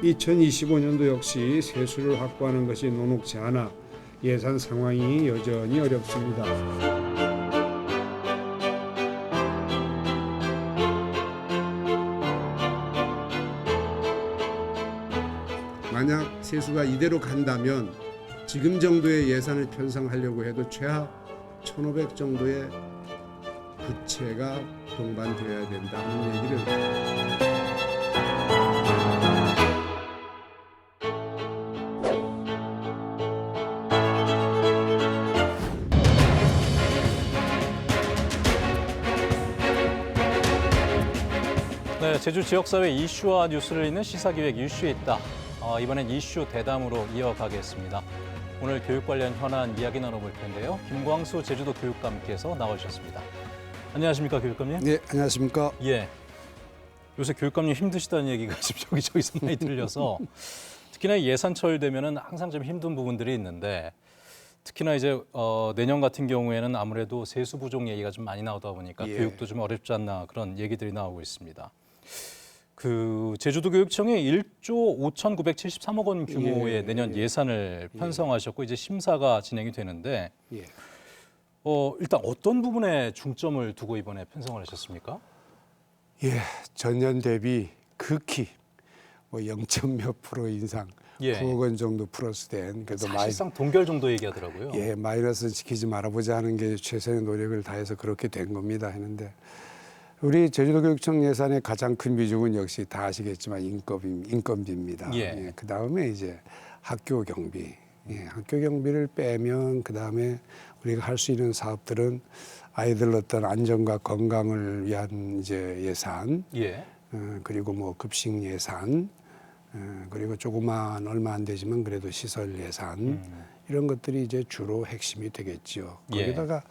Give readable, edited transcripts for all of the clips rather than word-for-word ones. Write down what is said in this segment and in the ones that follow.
2025년도 역시 세수를 확보하는 것이 녹록지 않아 예산 상황이 여전히 어렵습니다. 만약 세수가 이대로 간다면 지금 정도의 예산을 편성하려고 해도 최하 1,500 정도의 부채가 동반되어야 된다는 얘기를 네, 제주 지역사회 이슈와 뉴스를 잇는 시사기획 이슈에 있다. 이번엔 이슈 대담으로 이어가겠습니다. 오늘 교육 관련 현안 이야기 나눠볼 텐데요. 김광수 제주도 교육감께서 나와주셨습니다. 안녕하십니까, 교육감님? 네, 안녕하십니까? 예. 요새 교육감님 힘드시다는 얘기가 지금 여기저기서 많이 들려서 특히나 예산철 되면은 항상 좀 힘든 부분들이 있는데 특히나 이제 내년 같은 경우에는 아무래도 세수 부족 얘기가 좀 많이 나오다 보니까 교육도 좀 어렵지 않나 그런 얘기들이 나오고 있습니다. 그 제주도 교육청이 1조 5,973억 원 규모의 내년 예산을 편성하셨고 이제 심사가 진행이 되는데 일단 어떤 부분에 중점을 두고 이번에 편성을 하셨습니까? 전년 대비 극히 0몇 프로 인상, 9억 원 정도 플러스 된 그래도 사실상 동결 정도 얘기하더라고요. 마이너스 지키지 말아보자 하는 게 최선의 노력을 다해서 그렇게 된 겁니다 했는데 우리 제주도교육청 예산의 가장 큰 비중은 역시 다 아시겠지만 인건비입니다. 그 다음에 이제 학교 경비, 학교 경비를 빼면 그 다음에 우리가 할 수 있는 사업들은 아이들 어떤 안전과 건강을 위한 이제 예산, 그리고 뭐 급식 예산, 그리고 조그만 얼마 안 되지만 그래도 시설 예산 이런 것들이 이제 주로 핵심이 되겠죠. 거기다가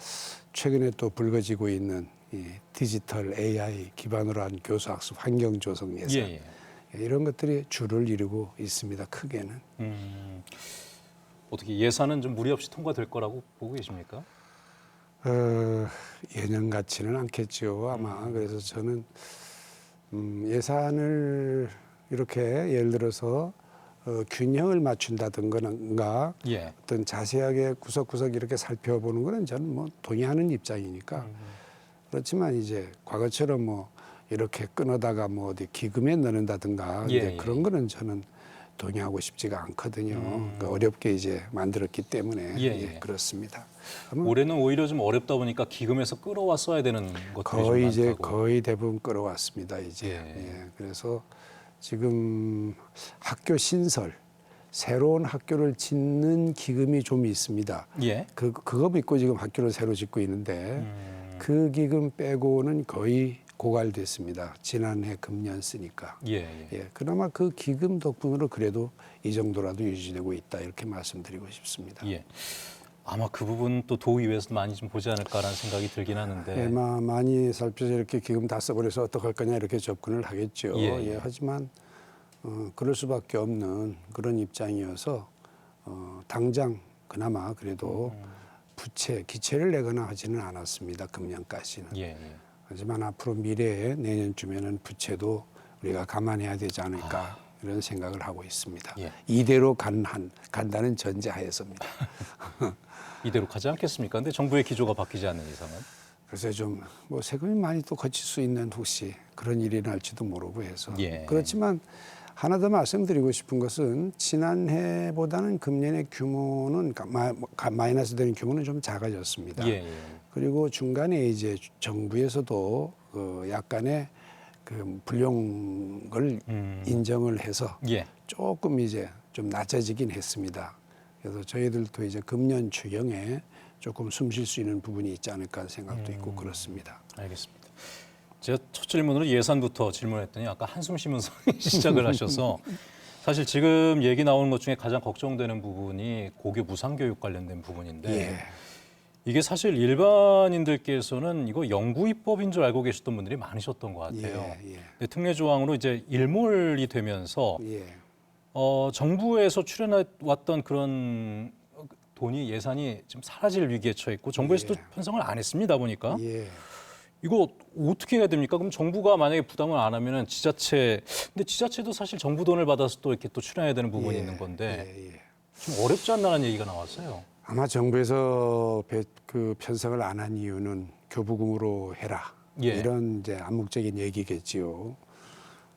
최근에 또 불거지고 있는 이 디지털 AI 기반으로 한 교수학습 환경 조성 예산 이런 것들이 주를 이루고 있습니다. 크게는. 어떻게 예산은 좀 무리 없이 통과될 거라고 보고 계십니까? 예년 같지는 않겠죠. 아마 그래서 저는 예산을 이렇게 예를 들어서 균형을 맞춘다든가 어떤 자세하게 구석구석 이렇게 살펴보는 거는 저는 뭐 동의하는 입장이니까 그렇지만 이제 과거처럼 뭐 이렇게 끊어다가 뭐 어디 기금에 넣는다든가 그런 거는 저는 동의하고 싶지가 않거든요. 그러니까 어렵게 이제 만들었기 때문에 그렇습니다. 올해는 오히려 좀 어렵다 보니까 기금에서 끌어와 써야 되는 것들이 거의 이제 많다고. 거의 대부분 끌어왔습니다. 이제 그래서 지금 학교 신설 새로운 학교를 짓는 기금이 좀 있습니다. 그거 믿고 지금 학교를 새로 짓고 있는데 그 기금 빼고는 거의 고갈됐습니다. 지난해 금년 쓰니까. 그나마 그 기금 덕분으로 그래도 이 정도라도 유지되고 있다 이렇게 말씀드리고 싶습니다. 아마 그 부분 또 도의회에서 많이 좀 보지 않을까라는 생각이 들긴 하는데. 많이 살펴서 이렇게 기금 다 써버려서 어떡할 거냐 이렇게 접근을 하겠죠. 하지만 그럴 수밖에 없는 그런 입장이어서 당장 그나마 그래도 부채, 기채를 내거나 하지는 않았습니다. 금년까지는. 하지만 앞으로 미래에 내년쯤에는 부채도 우리가 감안해야 되지 않을까 이런 생각을 하고 있습니다. 이대로 간다는 전제하에서입니다. 이대로 가지 않겠습니까? 근데 정부의 기조가 바뀌지 않는 이상은? 그래서 좀 뭐 세금이 많이 또 거칠 수 있는 혹시 그런 일이 날지도 모르고 해서 그렇지만 하나 더 말씀드리고 싶은 것은 지난해보다는 금년의 규모는 마이너스 되는 규모는 좀 작아졌습니다. 그리고 중간에 이제 정부에서도 약간의 그 불용을 인정을 해서 조금 이제 좀 낮아지긴 했습니다. 그래서 저희들도 이제 금년 추경에 조금 숨 쉴 수 있는 부분이 있지 않을까 생각도 있고 그렇습니다. 알겠습니다. 제가 첫 질문으로 예산부터 질문했더니 아까 한숨 쉬면서 시작을 하셔서 사실 지금 얘기 나오는 것 중에 가장 걱정되는 부분이 고교 무상교육 관련된 부분인데 이게 사실 일반인들께서는 이거 영구입법인 줄 알고 계셨던 분들이 많으셨던 것 같아요. 근데 특례 조항으로 이제 일몰이 되면서 정부에서 출연해 왔던 그런 예산이 지금 사라질 위기에 처해 있고 정부에서도 편성을 안 했습니다 보니까 이거 어떻게 해야 됩니까? 그럼 정부가 만약에 부담을 안 하면은 근데 지자체도 사실 정부 돈을 받아서 또 이렇게 또 출연해야 되는 부분이 있는 건데 좀 어렵지 않나라는 얘기가 나왔어요. 아마 정부에서 그 편성을 안 한 이유는 교부금으로 해라. 이런 이제 암묵적인 얘기겠지요.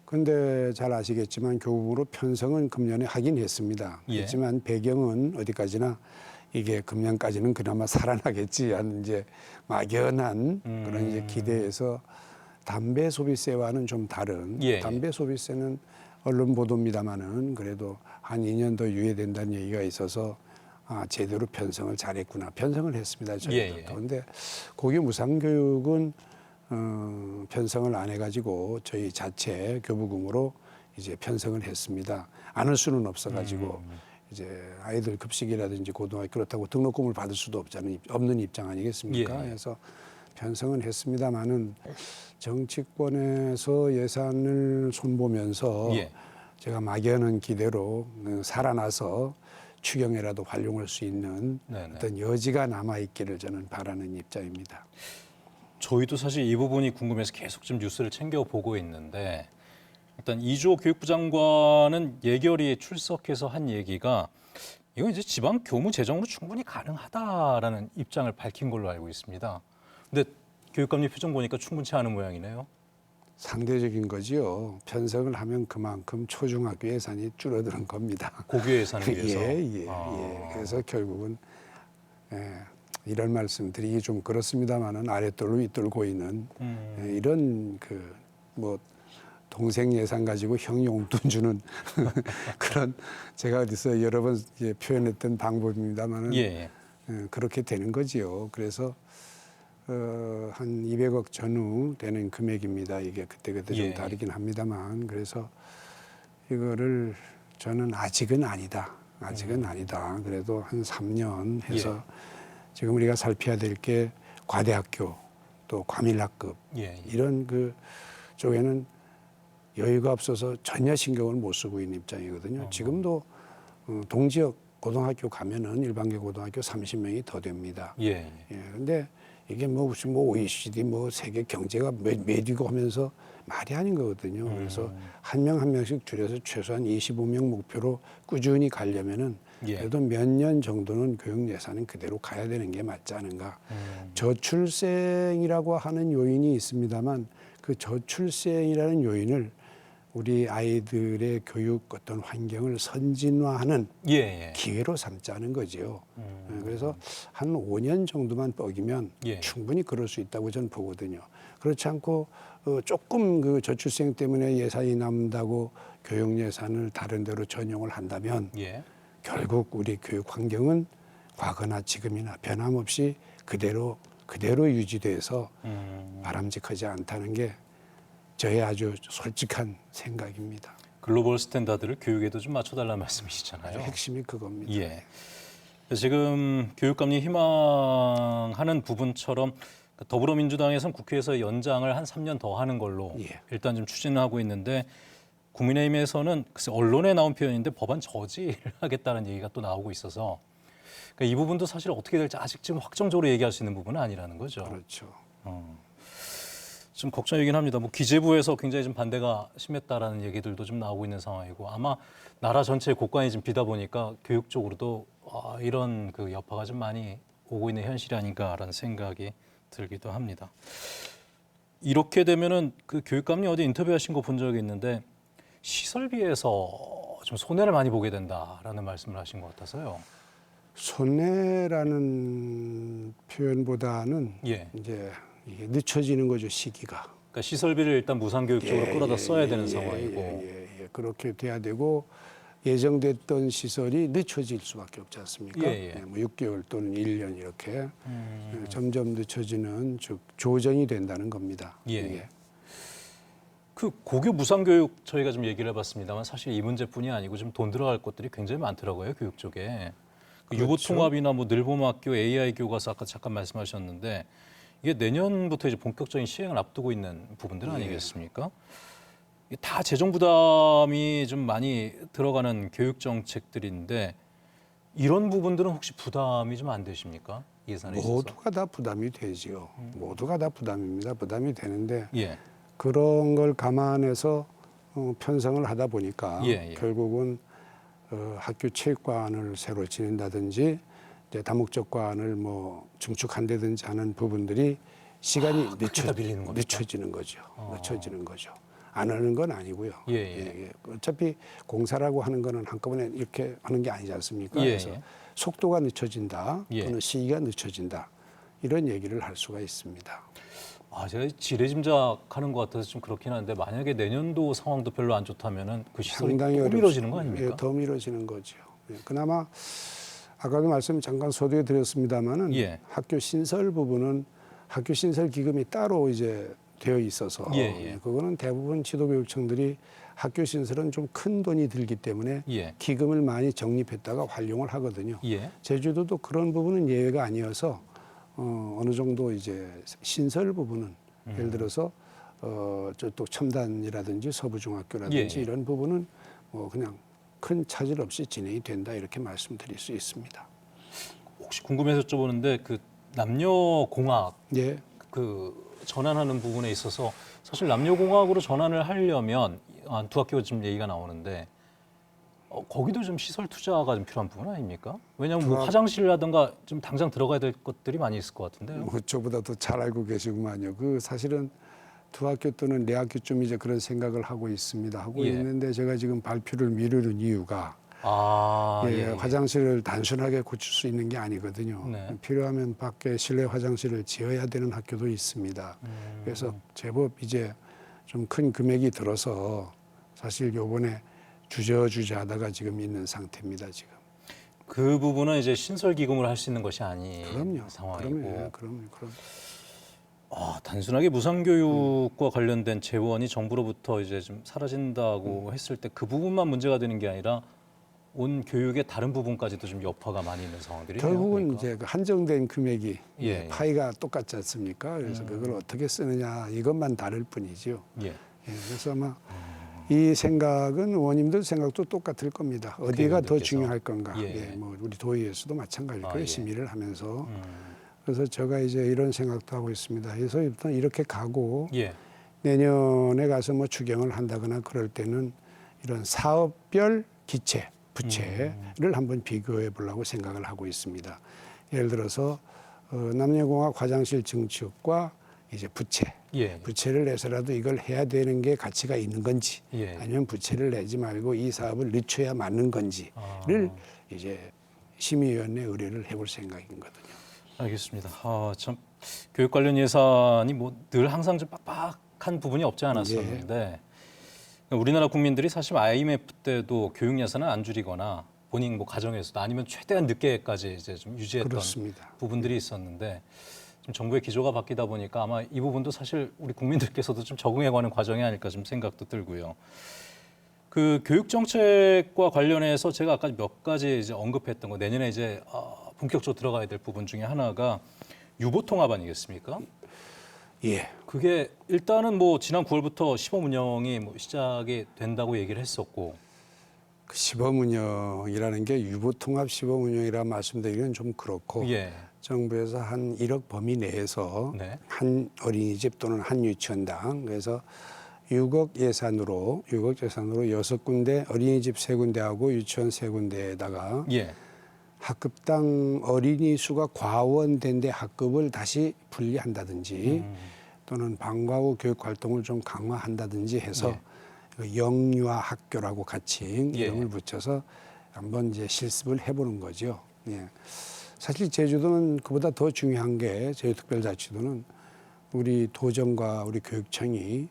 그런데 잘 아시겠지만 교부금으로 편성은 금년에 하긴 했습니다. 했지만 배경은 어디까지나 이게 금년까지는 그나마 살아나겠지 하는 이제 막연한 그런 이제 기대에서 담배 소비세와는 좀 다른 담배 소비세는 언론 보도입니다마는 그래도 한 2년 더 유예된다는 얘기가 있어서 제대로 편성을 잘했구나. 편성을 했습니다. 저희도. 그런데 고교 무상교육은 편성을 안 해가지고 저희 자체 교부금으로 이제 편성을 했습니다. 안 할 수는 없어가지고 이제 아이들 급식이라든지 고등학교 그렇다고 등록금을 받을 수도 없는 입장 아니겠습니까? 그래서 편성은 했습니다마는 정치권에서 예산을 손보면서 제가 막연한 기대로 살아나서 추경에라도 활용할 수 있는 어떤 여지가 남아있기를 저는 바라는 입장입니다. 저희도 사실 이 부분이 궁금해서 계속 좀 뉴스를 챙겨보고 있는데 일단 이주호 교육부 장관은 예결위에 출석해서 한 얘기가 이건 이제 지방 교무 재정으로 충분히 가능하다라는 입장을 밝힌 걸로 알고 있습니다. 근데 교육감님 표정 보니까 충분치 않은 모양이네요. 상대적인 거지요. 편성을 하면 그만큼 초중학교 예산이 줄어드는 겁니다. 고교 예산을 위해서. 그래서 결국은 이런 말씀드리기 좀 그렇습니다만은 아랫돌로 윗돌 고이는 이런 뭐 동생 예산 가지고 형 용돈 주는 그런 제가 어디서 여러 번 표현했던 방법입니다만은 그렇게 되는 거지요. 그래서 한 200억 전후 되는 금액입니다. 이게 그때그때 좀 다르긴 합니다만 그래서 이거를 저는 아직은 아니다. 그래도 한 3년 해서 지금 우리가 살펴야 될 게 과대학교 또 과밀학급 이런 그 쪽에는 여유가 없어서 전혀 신경을 못 쓰고 있는 입장이거든요. 지금도 동지역 고등학교 가면은 일반계 고등학교 30명이 더 됩니다. 그런데 이게 무슨 OECD 세계 경제가 매디고 하면서 말이 아닌 거거든요. 그래서 한 명 한 명씩 줄여서 최소한 25명 목표로 꾸준히 가려면은 그래도 몇 년 정도는 교육 예산은 그대로 가야 되는 게 맞지 않은가. 저출생이라고 하는 요인이 있습니다만 그 저출생이라는 요인을 우리 아이들의 교육 어떤 환경을 선진화하는 기회로 삼자는 거지요. 그래서 한 5년 정도만 뻑이면 충분히 그럴 수 있다고 저는 보거든요. 그렇지 않고 조금 그 저출생 때문에 예산이 남는다고 교육 예산을 다른 데로 전용을 한다면 결국 우리 교육 환경은 과거나 지금이나 변함없이 그대로 유지돼서 바람직하지 않다는 게 저의 아주 솔직한 생각입니다. 글로벌 스탠다드를 교육에도 좀 맞춰달라는 말씀이시잖아요. 핵심이 그겁니다. 지금 교육감님 희망하는 부분처럼 더불어민주당에서는 국회에서 연장을 한 3년 더 하는 걸로 일단 좀 추진하고 있는데 국민의힘에서는 글쎄 언론에 나온 표현인데 법안 저지를 하겠다는 얘기가 또 나오고 있어서 그러니까 이 부분도 사실 어떻게 될지 아직 지금 확정적으로 얘기할 수 있는 부분은 아니라는 거죠. 그렇죠. 좀 걱정이긴 합니다. 뭐 기재부에서 굉장히 좀 반대가 심했다라는 얘기들도 좀 나오고 있는 상황이고 아마 나라 전체의 곳간이 좀 비다 보니까 교육 쪽으로도 이런 그 여파가 좀 많이 오고 있는 현실이 아닌가라는 생각이 들기도 합니다. 이렇게 되면은 그 교육감님 어디 인터뷰하신 거 본 적이 있는데 시설비에서 좀 손해를 많이 보게 된다라는 말씀을 하신 것 같아서요. 손해라는 표현보다는 이제 이게 늦춰지는 거죠, 시기가. 그러니까 시설비를 일단 무상교육적으로 끌어다 써야 되는 상황이고. 그렇게 돼야 되고 예정됐던 시설이 늦춰질 수밖에 없지 않습니까? 뭐 6개월 또는 1년 이렇게 점점 늦춰지는 즉 조정이 된다는 겁니다. 그 고교 무상교육 저희가 좀 얘기를 해봤습니다만 사실 이 문제뿐이 아니고 좀 돈 들어갈 것들이 굉장히 많더라고요, 교육 쪽에. 그렇죠. 유보통합이나 뭐 늘봄학교, AI 교과서 아까 잠깐 말씀하셨는데 이게 내년부터 이제 본격적인 시행을 앞두고 있는 부분들 아니겠습니까? 이게 다 재정 부담이 좀 많이 들어가는 교육 정책들인데 이런 부분들은 혹시 부담이 좀 안 되십니까? 예산에 있어서. 모두가 다 부담이 되지요. 모두가 다 부담입니다. 부담이 되는데 예. 그런 걸 감안해서 편성을 하다 보니까 예, 예. 결국은 학교 체육관을 새로 지낸다든지 이제 다목적관을 뭐 증축한다든지 하는 부분들이 시간이 그게 다 밀리는 겁니까? 늦춰지는 거죠. 늦춰지는 거죠. 안 하는 건 아니고요. 예, 예. 어차피 공사라고 하는 거는 한꺼번에 이렇게 하는 게 아니지 않습니까? 예, 그래서 예. 속도가 늦춰진다 예. 또는 시기가 늦춰진다 이런 얘기를 할 수가 있습니다. 제가 지레짐작하는 것 같아서 좀 그렇긴 한데 만약에 내년도 상황도 별로 안 좋다면은 그 시설이 또 미뤄지는 거 아닙니까? 예, 더 미뤄지는 거죠. 예, 그나마 아까도 말씀 잠깐 소개해 드렸습니다마는 예. 학교 신설 부분은 학교 신설 기금이 따로 이제 되어 있어서 예, 예. 그거는 대부분 지도교육청들이 학교 신설은 좀 큰 돈이 들기 때문에 예. 기금을 많이 적립했다가 활용을 하거든요. 예. 제주도도 그런 부분은 예외가 아니어서 어느 정도 이제 신설 부분은 예를 들어서 저쪽 첨단이라든지 서부중학교라든지 예, 예. 이런 부분은 뭐 그냥 큰 차질 없이 진행이 된다 이렇게 말씀드릴 수 있습니다. 혹시 궁금해서 여쭤보는데 그 남녀 공학 예. 그 전환하는 부분에 있어서 사실 남녀공학으로 전환을 하려면 두 학교 좀 얘기가 나오는데 거기도 좀 시설 투자가 좀 필요한 부분 아닙니까? 왜냐하면 뭐 화장실이라든가 좀 당장 들어가야 될 것들이 많이 있을 것 같은데요. 뭐 저보다도 잘 알고 계시구만요. 그 사실은 두 학교 또는 네 학교쯤 이제 그런 생각을 하고 있습니다. 하고 예. 있는데 제가 지금 발표를 미루는 이유가 화장실을 단순하게 고칠 수 있는 게 아니거든요. 네. 필요하면 밖에 실내 화장실을 지어야 되는 학교도 있습니다. 그래서 제법 이제 좀 큰 금액이 들어서 사실 요번에 주저주저 하다가 지금 있는 상태입니다. 지금. 그 부분은 이제 신설 기금을 할 수 있는 것이 아닌 그럼요. 상황이고. 그럼요. 단순하게 무상교육과 관련된 재원이 정부로부터 이제 좀 사라진다고 했을 때 그 부분만 문제가 되는 게 아니라 온 교육의 다른 부분까지도 좀 여파가 많이 있는 상황들이네요. 결국은 그러니까. 이제 그 한정된 금액이 예. 파이가 똑같지 않습니까? 그래서 그걸 어떻게 쓰느냐 이것만 다를 뿐이지요. 예. 예, 그래서 아마 이 생각은 의원님들 생각도 똑같을 겁니다. 어디가 더 의원님께서. 중요할 건가? 예. 뭐 우리 도의에서도 마찬가지일 거예요. 예. 심의를 하면서. 음. 그래서 제가 이제 이런 생각도 하고 있습니다. 그래서 일단 이렇게 가고 예. 내년에 가서 뭐 추경을 한다거나 그럴 때는 이런 사업별 기체, 부채를 한번 비교해 보려고 생각을 하고 있습니다. 예를 들어서 남녀공학 화장실 증축과 이제 부채, 예. 부채를 내서라도 이걸 해야 되는 게 가치가 있는 건지 예. 아니면 부채를 내지 말고 이 사업을 늦춰야 맞는 건지를 이제 심의위원회 의뢰를 해볼 생각이거든요. 알겠습니다. 참 교육 관련 예산이 뭐 늘 항상 좀 빡빡한 부분이 없지 않았었는데 우리나라 국민들이 사실 IMF 때도 교육 예산을 안 줄이거나 본인 뭐 가정에서도 아니면 최대한 늦게까지 이제 좀 유지했던 그렇습니다. 부분들이 있었는데 좀 정부의 기조가 바뀌다 보니까 아마 이 부분도 사실 우리 국민들께서도 좀 적응해가는 과정이 아닐까 좀 생각도 들고요. 그 교육 정책과 관련해서 제가 아까 몇 가지 이제 언급했던 거 내년에 이제 본격적으로 들어가야 될 부분 중에 하나가 유보 통합 아니겠습니까? 예. 그게 일단은 뭐 지난 9월부터 시범 운영이 뭐 시작이 된다고 얘기를 했었고 그 시범 운영이라는 게 유보통합 시범 운영이라 말씀드리기는 좀 그렇고 예. 정부에서 한 1억 범위 내에서 네. 한 어린이집 또는 한 유치원당 그래서 6억 예산으로 6군데 어린이집 3군데하고 유치원 3군데에다가 예. 학급당 어린이 수가 과원된 데 학급을 다시 분리한다든지 또는 방과 후 교육 활동을 좀 강화한다든지 해서 그 영유아 학교라고 같이 이름을 붙여서 한번 이제 실습을 해보는 거죠. 예. 사실 제주도는 그보다 더 중요한 게 제주특별자치도는 우리 도정과 우리 교육청이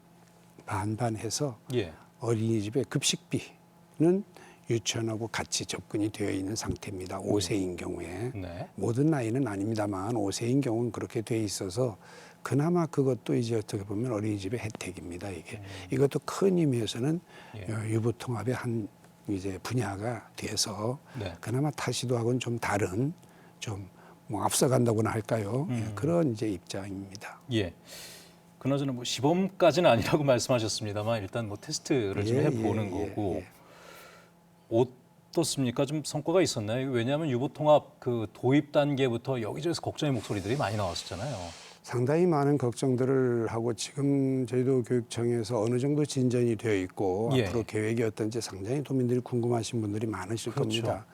반반해서 예. 어린이집의 급식비는 유치원하고 같이 접근이 되어 있는 상태입니다. 5세인 경우에. 네. 모든 나이는 아닙니다만 5세인 경우는 그렇게 돼 있어서 그나마 그것도 이제 어떻게 보면 어린이집의 혜택입니다. 이게 이것도 큰 의미에서는 유보통합의 한 이제 분야가 돼서 네. 그나마 타시도하고는 좀 다른 좀 뭐 앞서간다고나 할까요? 그런 이제 입장입니다. 예. 그나저나 뭐 시범까지는 아니라고 말씀하셨습니다만 일단 뭐 테스트를 좀 해보는 거고 옷 어떻습니까? 좀 성과가 있었나요? 왜냐하면 유보통합 그 도입 단계부터 여기저기서 걱정의 목소리들이 많이 나왔었잖아요. 상당히 많은 걱정들을 하고 지금 저희도 교육청에서 어느 정도 진전이 되어 있고 예. 앞으로 계획이 어떤지 상당히 도민들이 궁금하신 분들이 많으실 그렇죠. 겁니다.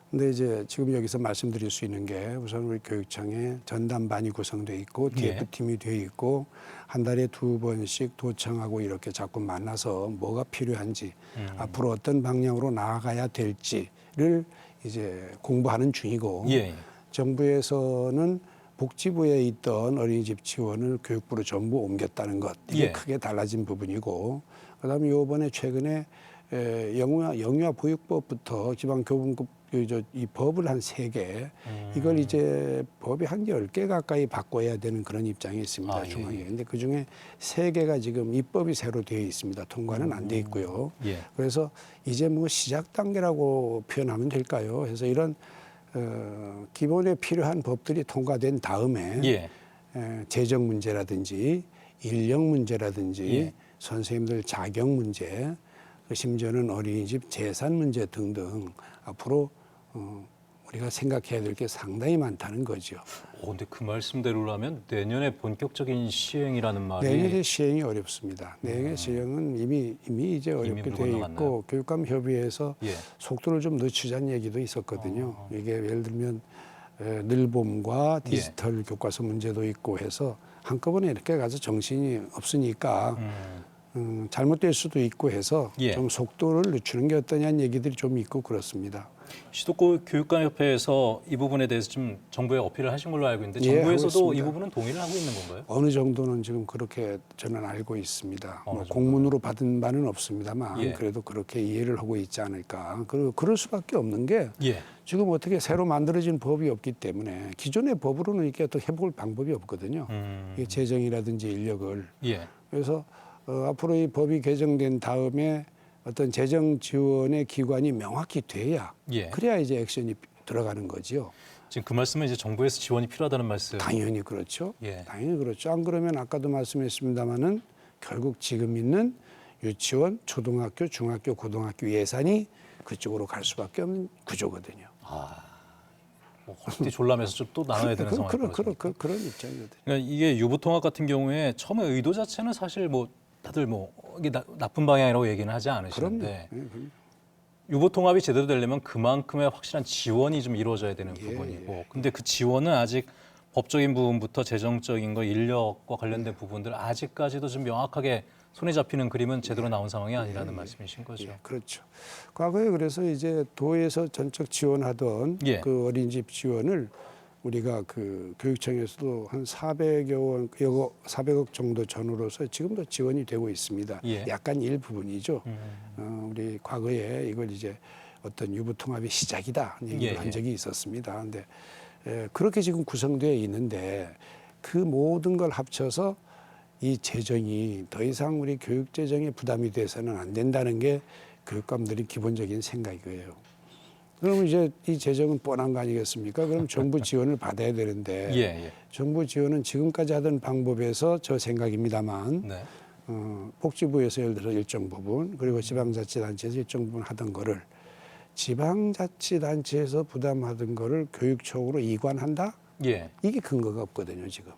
근데 이제 지금 여기서 말씀드릴 수 있는 게 우선 우리 교육청에 전담반이 구성돼 있고 예. DF팀이 되어 있고 한 달에 2번씩 도청하고 이렇게 자꾸 만나서 뭐가 필요한지 앞으로 어떤 방향으로 나아가야 될지를 이제 공부하는 중이고 예. 정부에서는 복지부에 있던 어린이집 지원을 교육부로 전부 옮겼다는 것 이게 예. 크게 달라진 부분이고 그다음에 이번에 최근에 영유아 보육법부터 지방교분급 이 법을 한 3개 이걸 이제 법이 한 10개 가까이 바꿔야 되는 그런 입장이 있습니다. 중앙에. 근데 그중에 3개가 지금 입법이 새로 되어 있습니다. 통과는 안 돼 있고요. 예. 그래서 이제 뭐 시작 단계라고 표현하면 될까요? 그래서 이런 기본에 필요한 법들이 통과된 다음에 예. 재정 문제라든지 인력 문제라든지 예. 선생님들 자격 문제 심지어는 어린이집 재산 문제 등등 앞으로 우리가 생각해야 될 게 상당히 많다는 거죠. 근데 그 말씀대로라면 내년에 본격적인 시행이라는 말이 내년에 시행이 어렵습니다. 내년에 시행은 이미 이제 어렵게 되어 있고 교육감협의회에서 예. 속도를 좀 늦추자는 얘기도 있었거든요. 이게 예를 들면 늘봄과 디지털 교과서 문제도 있고 해서 한꺼번에 이렇게 가서 정신이 없으니까 잘못될 수도 있고 해서 예. 좀 속도를 늦추는 게 어떠냐는 얘기들이 좀 있고 그렇습니다. 시도권 교육감협회에서 이 부분에 대해서 좀 정부에 어필을 하신 걸로 알고 있는데 예, 정부에서도 하고 이 있습니다. 부분은 동의를 하고 있는 건가요? 어느 정도는 지금 그렇게 저는 알고 있습니다. 어느 뭐 정도? 공문으로 받은 바는 없습니다만 예. 그래도 그렇게 이해를 하고 있지 않을까. 그럴 수밖에 없는 게 예. 지금 어떻게 새로 만들어진 법이 없기 때문에 기존의 법으로는 이렇게 또 해볼 방법이 없거든요. 이게 재정이라든지 인력을. 예. 그래서 앞으로 이 법이 개정된 다음에 어떤 재정 지원의 기관이 명확히 돼야 예. 그래야 이제 액션이 들어가는 거지요. 지금 그 말씀은 이제 정부에서 지원이 필요하다는 말씀. 당연히 그렇죠. 예. 당연히 그렇죠. 안 그러면 아까도 말씀했습니다마는 결국 지금 있는 유치원, 초등학교, 중학교, 고등학교 예산이 그쪽으로 갈 수밖에 없는 구조거든요. 뭐 헐떡 졸라매서 좀 또 나눠야 되는 상황이 벌어집니다. 그런 입장이거든요. 그러니까 이게 유보통합 같은 경우에 처음에 의도 자체는 사실 뭐 다들 뭐 이게 나쁜 방향이라고 얘기는 하지 그럼요. 않으시는데 예, 그럼요. 유보통합이 제대로 되려면 그만큼의 확실한 지원이 좀 이루어져야 되는 부분이고 근데 그 지원은 아직 법적인 부분부터 재정적인 거 인력과 관련된 부분들 아직까지도 좀 명확하게 손에 잡히는 그림은 제대로 나온 상황이 아니라는 말씀이신 거죠. 그렇죠. 과거에 그래서 이제 도에서 전적 지원하던 예. 그 어린이집 지원을 우리가 그 교육청에서도 한 400억 정도 전후로서 지금도 지원이 되고 있습니다. 예. 약간 일부분이죠. 우리 과거에 이걸 이제 어떤 유보통합의 시작이다 얘기를 예, 한 예. 적이 있었습니다. 그런데 그렇게 지금 구성되어 있는데 그 모든 걸 합쳐서 이 재정이 더 이상 우리 교육 재정에 부담이 돼서는 안 된다는 게 교육감들이 기본적인 생각이에요. 그러면 이제 이 재정은 뻔한 거 아니겠습니까? 그럼 정부 지원을 받아야 되는데 예, 예. 정부 지원은 지금까지 하던 방법에서 저 생각입니다만 네. 복지부에서 예를 들어 일정 부분 그리고 지방자치단체에서 일정 부분 하던 거를 지방자치단체에서 부담하던 거를 교육청으로 이관한다? 예. 이게 근거가 없거든요 지금.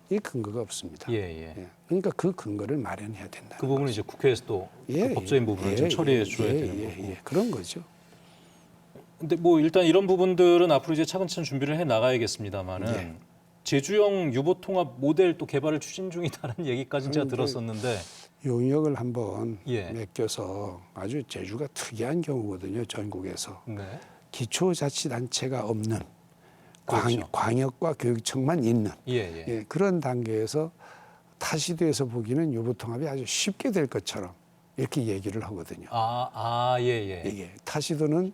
이 근거가 없습니다. 예, 예. 예. 그러니까 그 근거를 마련해야 된다. 그 부분은 이제 국회에서 또 예, 그 법적인 부분을 좀 처리해 줘야 되는 거고. 그런 거죠. 근데 뭐 일단 이런 부분들은 앞으로 이제 차근차근 준비를 해 나가야겠습니다만은 예. 제주형 유보통합 모델 또 개발을 추진 중이다는 얘기까지 제가 그런데 들었었는데 용역을 한번 예. 맡겨서 아주 제주가 특이한 경우거든요. 전국에서 네. 기초자치단체가 없는 그렇죠. 광역과 교육청만 있는 예, 예. 예, 그런 단계에서 타시도에서 보기는 유보통합이 아주 쉽게 될 것처럼 이렇게 얘기를 하거든요. 예, 예. 이게 타시도는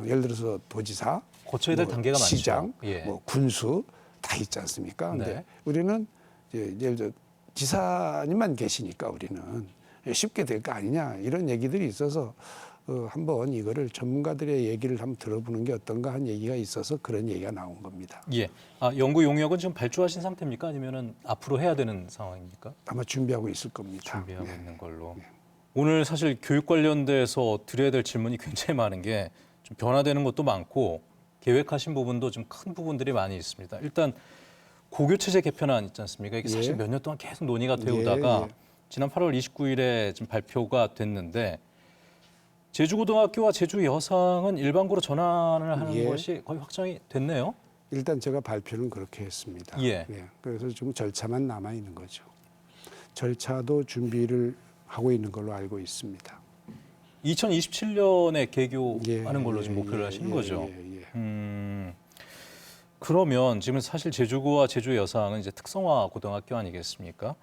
예를 들어서 도지사, 거쳐야 될 단계가 많죠. 시장, 예. 뭐 군수 다 있지 않습니까? 근데 네. 우리는 이제 예를 들어 지사님만 계시니까 우리는 쉽게 될 거 아니냐 이런 얘기들이 있어서 한번 이거를 전문가들의 얘기를 한번 들어보는 게 어떤가 한 얘기가 있어서 그런 얘기가 나온 겁니다. 예. 연구 용역은 지금 발주하신 상태입니까? 아니면은 앞으로 해야 되는 상황입니까? 아마 준비하고 있을 겁니다. 준비하고 네. 있는 걸로. 오늘 사실 교육 관련돼서 드려야 될 질문이 굉장히 많은 게 좀 변화되는 것도 많고 계획하신 부분도 좀 큰 부분들이 많이 있습니다. 일단 고교 체제 개편안 있지 않습니까? 이게 사실 예. 몇 년 동안 계속 논의가 되어 오다가 예. 지난 8월 29일에 지금 발표가 됐는데 제주고등학교와 제주여상은 일반고로 전환을 하는 예. 것이 거의 확정이 됐네요. 일단 제가 발표는 그렇게 했습니다. 예. 그래서 지금 절차만 남아 있는 거죠. 절차도 준비를 하고 있는 걸로 알고 있습니다. 2027년에 개교하는 걸로 지금 예, 목표를 예, 하시는 예, 거죠. 예, 예. 그러면 지금 사실 제주고와 제주여상은 이제 특성화 고등학교 아니겠습니까?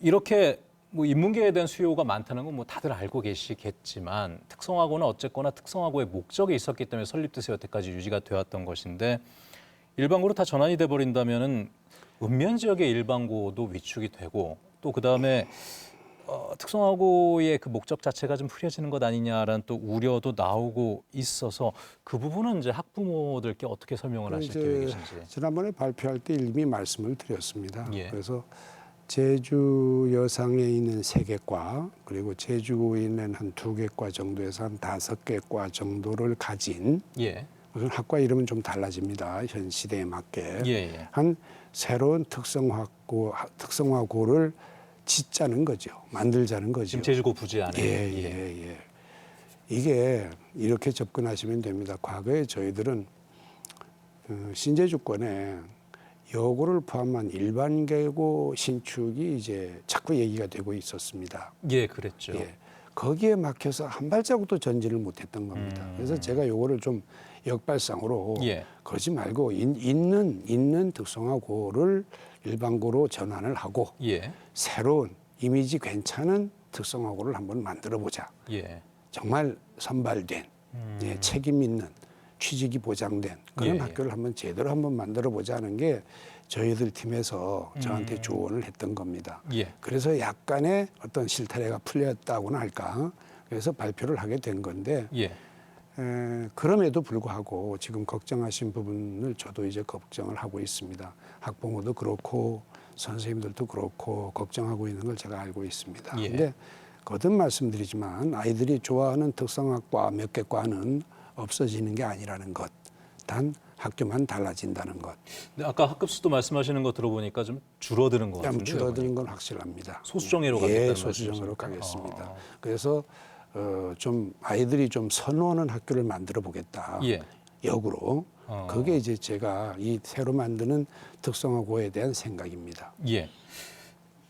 이렇게 뭐 인문계에 대한 수요가 많다는 건 뭐 다들 알고 계시겠지만 특성화고는 어쨌거나 특성화고의 목적이 있었기 때문에 설립돼서 여태까지 유지가 되었던 것인데 일반고로 다 전환이 돼 버린다면은 읍면 지역의 일반고도 위축이 되고 또 그다음에 특성화고의 그 목적 자체가 좀 흐려지는 것 아니냐라는 또 우려도 나오고 있어서 그 부분은 이제 학부모들께 어떻게 설명을 하실 계획이신지. 지난번에 발표할 때 이미 말씀을 드렸습니다. 예. 그래서 제주 여상에 있는 3개 과 그리고 제주에 있는 한 2개 과 정도에서 한 5개 과 정도를 가진 예. 무슨 학과 이름은 좀 달라집니다. 현 시대에 맞게 예. 한 새로운 특성화고를 짓자는 거죠. 만들자는 거죠. 지금 제주고 부지 안에. 예. 이게 이렇게 접근하시면 됩니다. 과거에 저희들은 신제주권에 여고를 포함한 일반계고 신축이 이제 자꾸 얘기가 되고 있었습니다. 예, 그랬죠. 예. 거기에 막혀서 한 발자국도 전진을 못했던 겁니다. 그래서 제가 요거를 좀 역발상으로 예. 그러지 말고 있는 특성화고를 일반고로 전환을 하고 예. 새로운 이미지 괜찮은 특성화고를 한번 만들어 보자. 예. 정말 선발된 책임 있는 취직이 보장된 그런 예. 학교를 한번 제대로 한번 만들어 보자는 게 저희들 팀에서 저한테 조언을 했던 겁니다. 예. 그래서 약간의 어떤 실타래가 풀렸다고나 할까. 그래서 발표를 하게 된 건데 예. 그럼에도 불구하고 지금 걱정하신 부분을 저도 이제 걱정을 하고 있습니다. 학부모도 그렇고 선생님들도 그렇고 걱정하고 있는 걸 제가 알고 있습니다. 예. 근데 거듭 말씀드리지만 아이들이 좋아하는 특성학과 몇 개 과는 없어지는 게 아니라는 것. 단 학교만 달라진다는 것. 근데 아까 학급 수도 말씀하시는 거 들어보니까 좀 줄어드는 것 같은데요. 줄어드는 건 확실합니다. 소수정예로 가겠다는 예, 소수정예로 말씀이십니까? 가겠습니다. 그래서 좀 아이들이 좀 선호하는 학교를 만들어 보겠다. 예. 역으로. 그게 이제 제가 이 새로 만드는 특성화고에 대한 생각입니다. 예.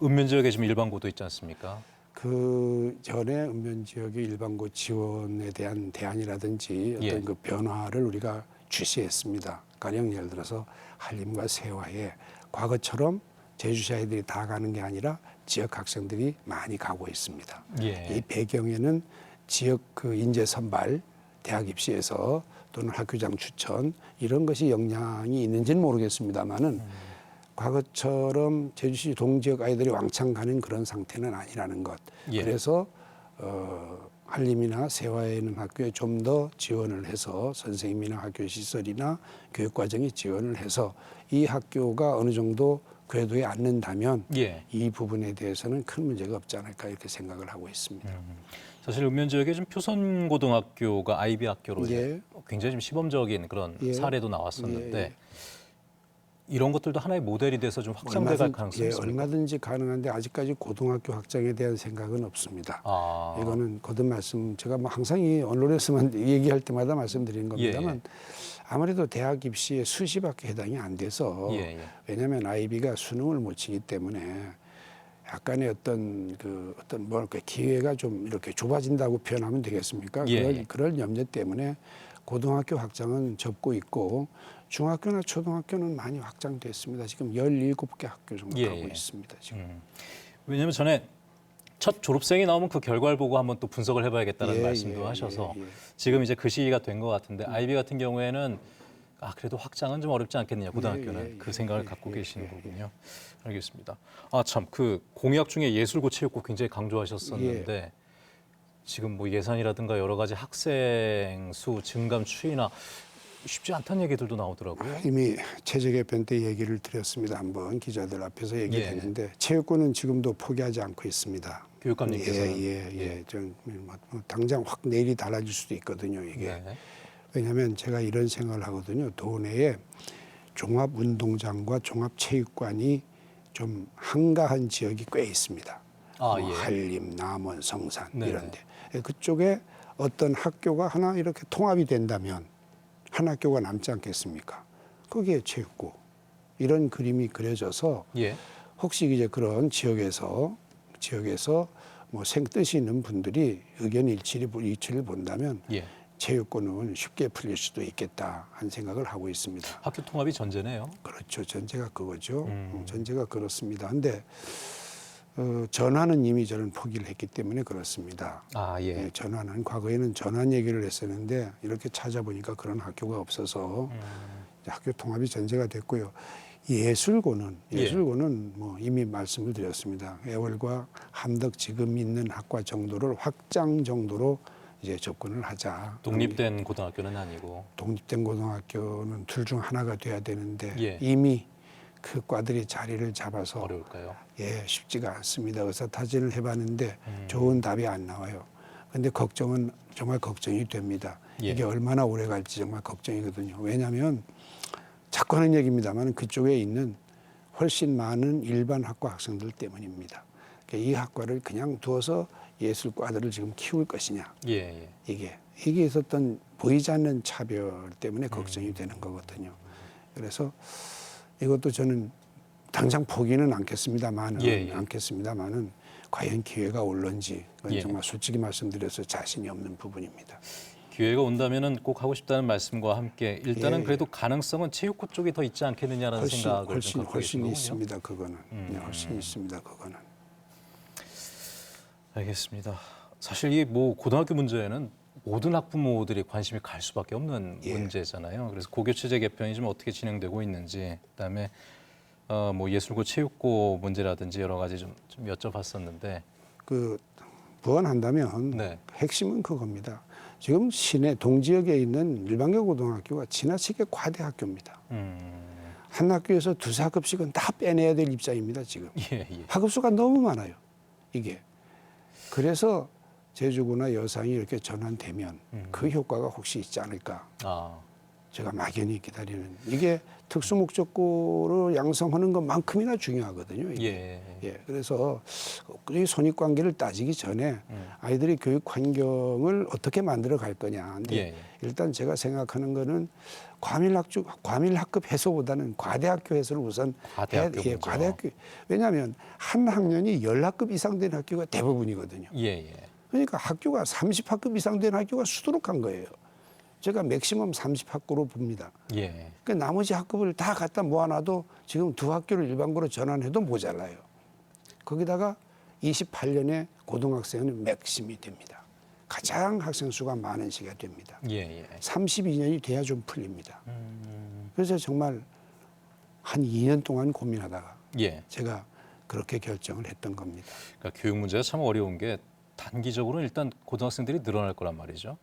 읍면 지역에 지금 일반고도 있지 않습니까? 그 전에 읍면 지역의 일반고 지원에 대한 대안이라든지 어떤 예. 그 변화를 우리가 주시했습니다. 가령 예를 들어서 한림과 세화에 과거처럼 제주시 아이들이 다 가는 게 아니라 지역 학생들이 많이 가고 있습니다. 예. 이 배경에는 지역 그 인재 선발, 대학 입시에서 또는 학교장 추천 이런 것이 영향이 있는지는 모르겠습니다만은 과거처럼 제주시 동지역 아이들이 왕창 가는 그런 상태는 아니라는 것. 예. 그래서 한림이나 세화에 있는 학교에 좀 더 지원을 해서 선생님이나 학교 시설이나 교육 과정에 지원을 해서 이 학교가 어느 정도 궤도에 앉는다면 예. 이 부분에 대해서는 큰 문제가 없지 않을까 이렇게 생각을 하고 있습니다. 사실 읍면 지역에 좀 표선고등학교가 아이비 학교로 이제 예. 굉장히 좀 시범적인 그런 예. 사례도 나왔었는데 예. 이런 것들도 하나의 모델이 돼서 좀 확장돼 갈 가능성이 있습니다. 얼마든지 가능한데 아직까지 고등학교 확장에 대한 생각은 없습니다. 아. 이거는 거듭 말씀 제가 뭐 항상 이 언론에서만 얘기할 때마다 말씀드리는 겁니다만 아무래도 대학 입시에 수시밖에 해당이 안 돼서 예. 왜냐하면 아이비가 수능을 못 치기 때문에 약간의 어떤 뭐랄까 기회가 좀 이렇게 좁아진다고 표현하면 되겠습니까? 예. 그럴 염려 때문에 고등학교 확장은 접고 있고 중학교나 초등학교는 많이 확장됐습니다. 지금 17개 학교 정도 예. 가고 있습니다. 지금. 왜냐하면 전에 첫 졸업생이 나오면 그 결과를 보고 한번 또 분석을 해봐야겠다는 예, 말씀도 예, 하셔서 예. 지금 이제 그 시기가 된 것 같은데 아이비 같은 경우에는 그래도 확장은 좀 어렵지 않겠느냐 고등학교는 그 생각을 갖고 계시는 거군요. 알겠습니다. 참 그 공약 중에 예술고 체육고 굉장히 강조하셨었는데 지금 뭐 예산이라든가 여러 가지 학생 수 증감 추이나 쉽지 않다는 얘기들도 나오더라고요. 이미 체제 개편 때 얘기를 드렸습니다. 한번 기자들 앞에서 얘기를 예. 했는데 체육권은 지금도 포기하지 않고 있습니다. 교육감님께서는 뭐 당장 확 내일이 달라질 수도 있거든요. 이게 네. 왜냐하면 제가 이런 생각을 하거든요. 도내에 종합운동장과 종합체육관이 좀 한가한 지역이 꽤 있습니다. 아, 뭐 예. 한림, 남원, 성산 네. 이런데 그쪽에 어떤 학교가 하나 이렇게 통합이 된다면 한 학교가 남지 않겠습니까? 거기에 체육고 이런 그림이 그려져서 예. 혹시 이제 그런 지역에서 뭐 생뜻이 있는 분들이 의견 일치를 본다면 예. 체육권은 쉽게 풀릴 수도 있겠다 하는 생각을 하고 있습니다. 학교 통합이 전제네요. 그렇죠. 전제가 그거죠. 전제가 그렇습니다. 근데 전환은 이미 저는 포기를 했기 때문에 그렇습니다. 아, 예. 전환은 과거에는 전환 얘기를 했었는데 이렇게 찾아보니까 그런 학교가 없어서 이제 학교 통합이 전제가 됐고요. 예술고는 뭐 이미 말씀을 드렸습니다. 애월과 함덕 지금 있는 학과 정도를 확장 정도로 이제 접근을 하자. 독립된 고등학교는 아니고. 독립된 고등학교는 둘 중 하나가 돼야 되는데 예. 이미 그 과들이 자리를 잡아서 어려울까요? 쉽지가 않습니다. 그래서 타진을 해봤는데 좋은 답이 안 나와요. 근데 걱정은 정말 걱정이 됩니다. 예. 이게 얼마나 오래 갈지 정말 걱정이거든요. 왜냐하면 자꾸 하는 얘기입니다만 그쪽에 있는 훨씬 많은 일반 학과 학생들 때문입니다. 그러니까 이 학과를 그냥 두어서 예술과들을 지금 키울 것이냐. 예. 이게 있었던 보이지 않는 차별 때문에 걱정이 되는 거거든요. 그래서 이것도 저는 당장 포기는 않겠습니다만은 과연 기회가 올런지 그건 정말 솔직히 말씀드려서 자신이 없는 부분입니다. 기회가 온다면은 꼭 하고 싶다는 말씀과 함께 일단은 그래도 가능성은 체육고 쪽이 더 있지 않겠느냐라는 생각을 좀 갖고 훨씬 계시군요. 있습니다. 그거는 훨씬 있습니다. 그거는. 알겠습니다. 사실 이 뭐 고등학교 문제에는 모든 학부모들이 관심이 갈 수밖에 없는 문제잖아요. 그래서 고교 체제 개편이 좀 어떻게 진행되고 있는지, 그다음에 뭐 예술고 체육고 문제라든지 여러 가지 좀 여쭤봤었는데 그 보완한다면 네. 핵심은 그겁니다. 지금 시내 동지역에 있는 일반계 고등학교가 지나치게 과대 학교입니다. 한 학교에서 두세 학급씩은 다 빼내야 될 입장입니다. 지금 예. 학급수가 너무 많아요. 이게 그래서 제주구나 여상이 이렇게 전환되면 그 효과가 혹시 있지 않을까. 제가 막연히 기다리는 이게 특수목적고를 양성하는 것만큼이나 중요하거든요. 이게. 그래서 이 손익관계를 따지기 전에 아이들의 교육 환경을 어떻게 만들어 갈 거냐. 근데 일단 제가 생각하는 거는 과밀학급 해소보다는 과대학교 해소를 우선 과대학교. 왜냐하면 한 학년이 10학급 이상 된 학교가 대부분이거든요. 그러니까 학교가 30학급 이상 된 학교가 수두룩한 거예요. 제가 맥시멈 30학급으로 봅니다. 그러니까 나머지 학급을 다 갖다 모아놔도 지금 두 학교를 일반고로 전환해도 모자라요. 거기다가 28년에 고등학생은 맥심이 됩니다. 가장 학생 수가 많은 시기가 됩니다. 32년이 돼야 좀 풀립니다. 그래서 정말 한 2년 동안 고민하다가 제가 그렇게 결정을 했던 겁니다. 그러니까 교육 문제가 참 어려운 게 단기적으로 일단 고등학생들이 늘어날 거란 말이죠.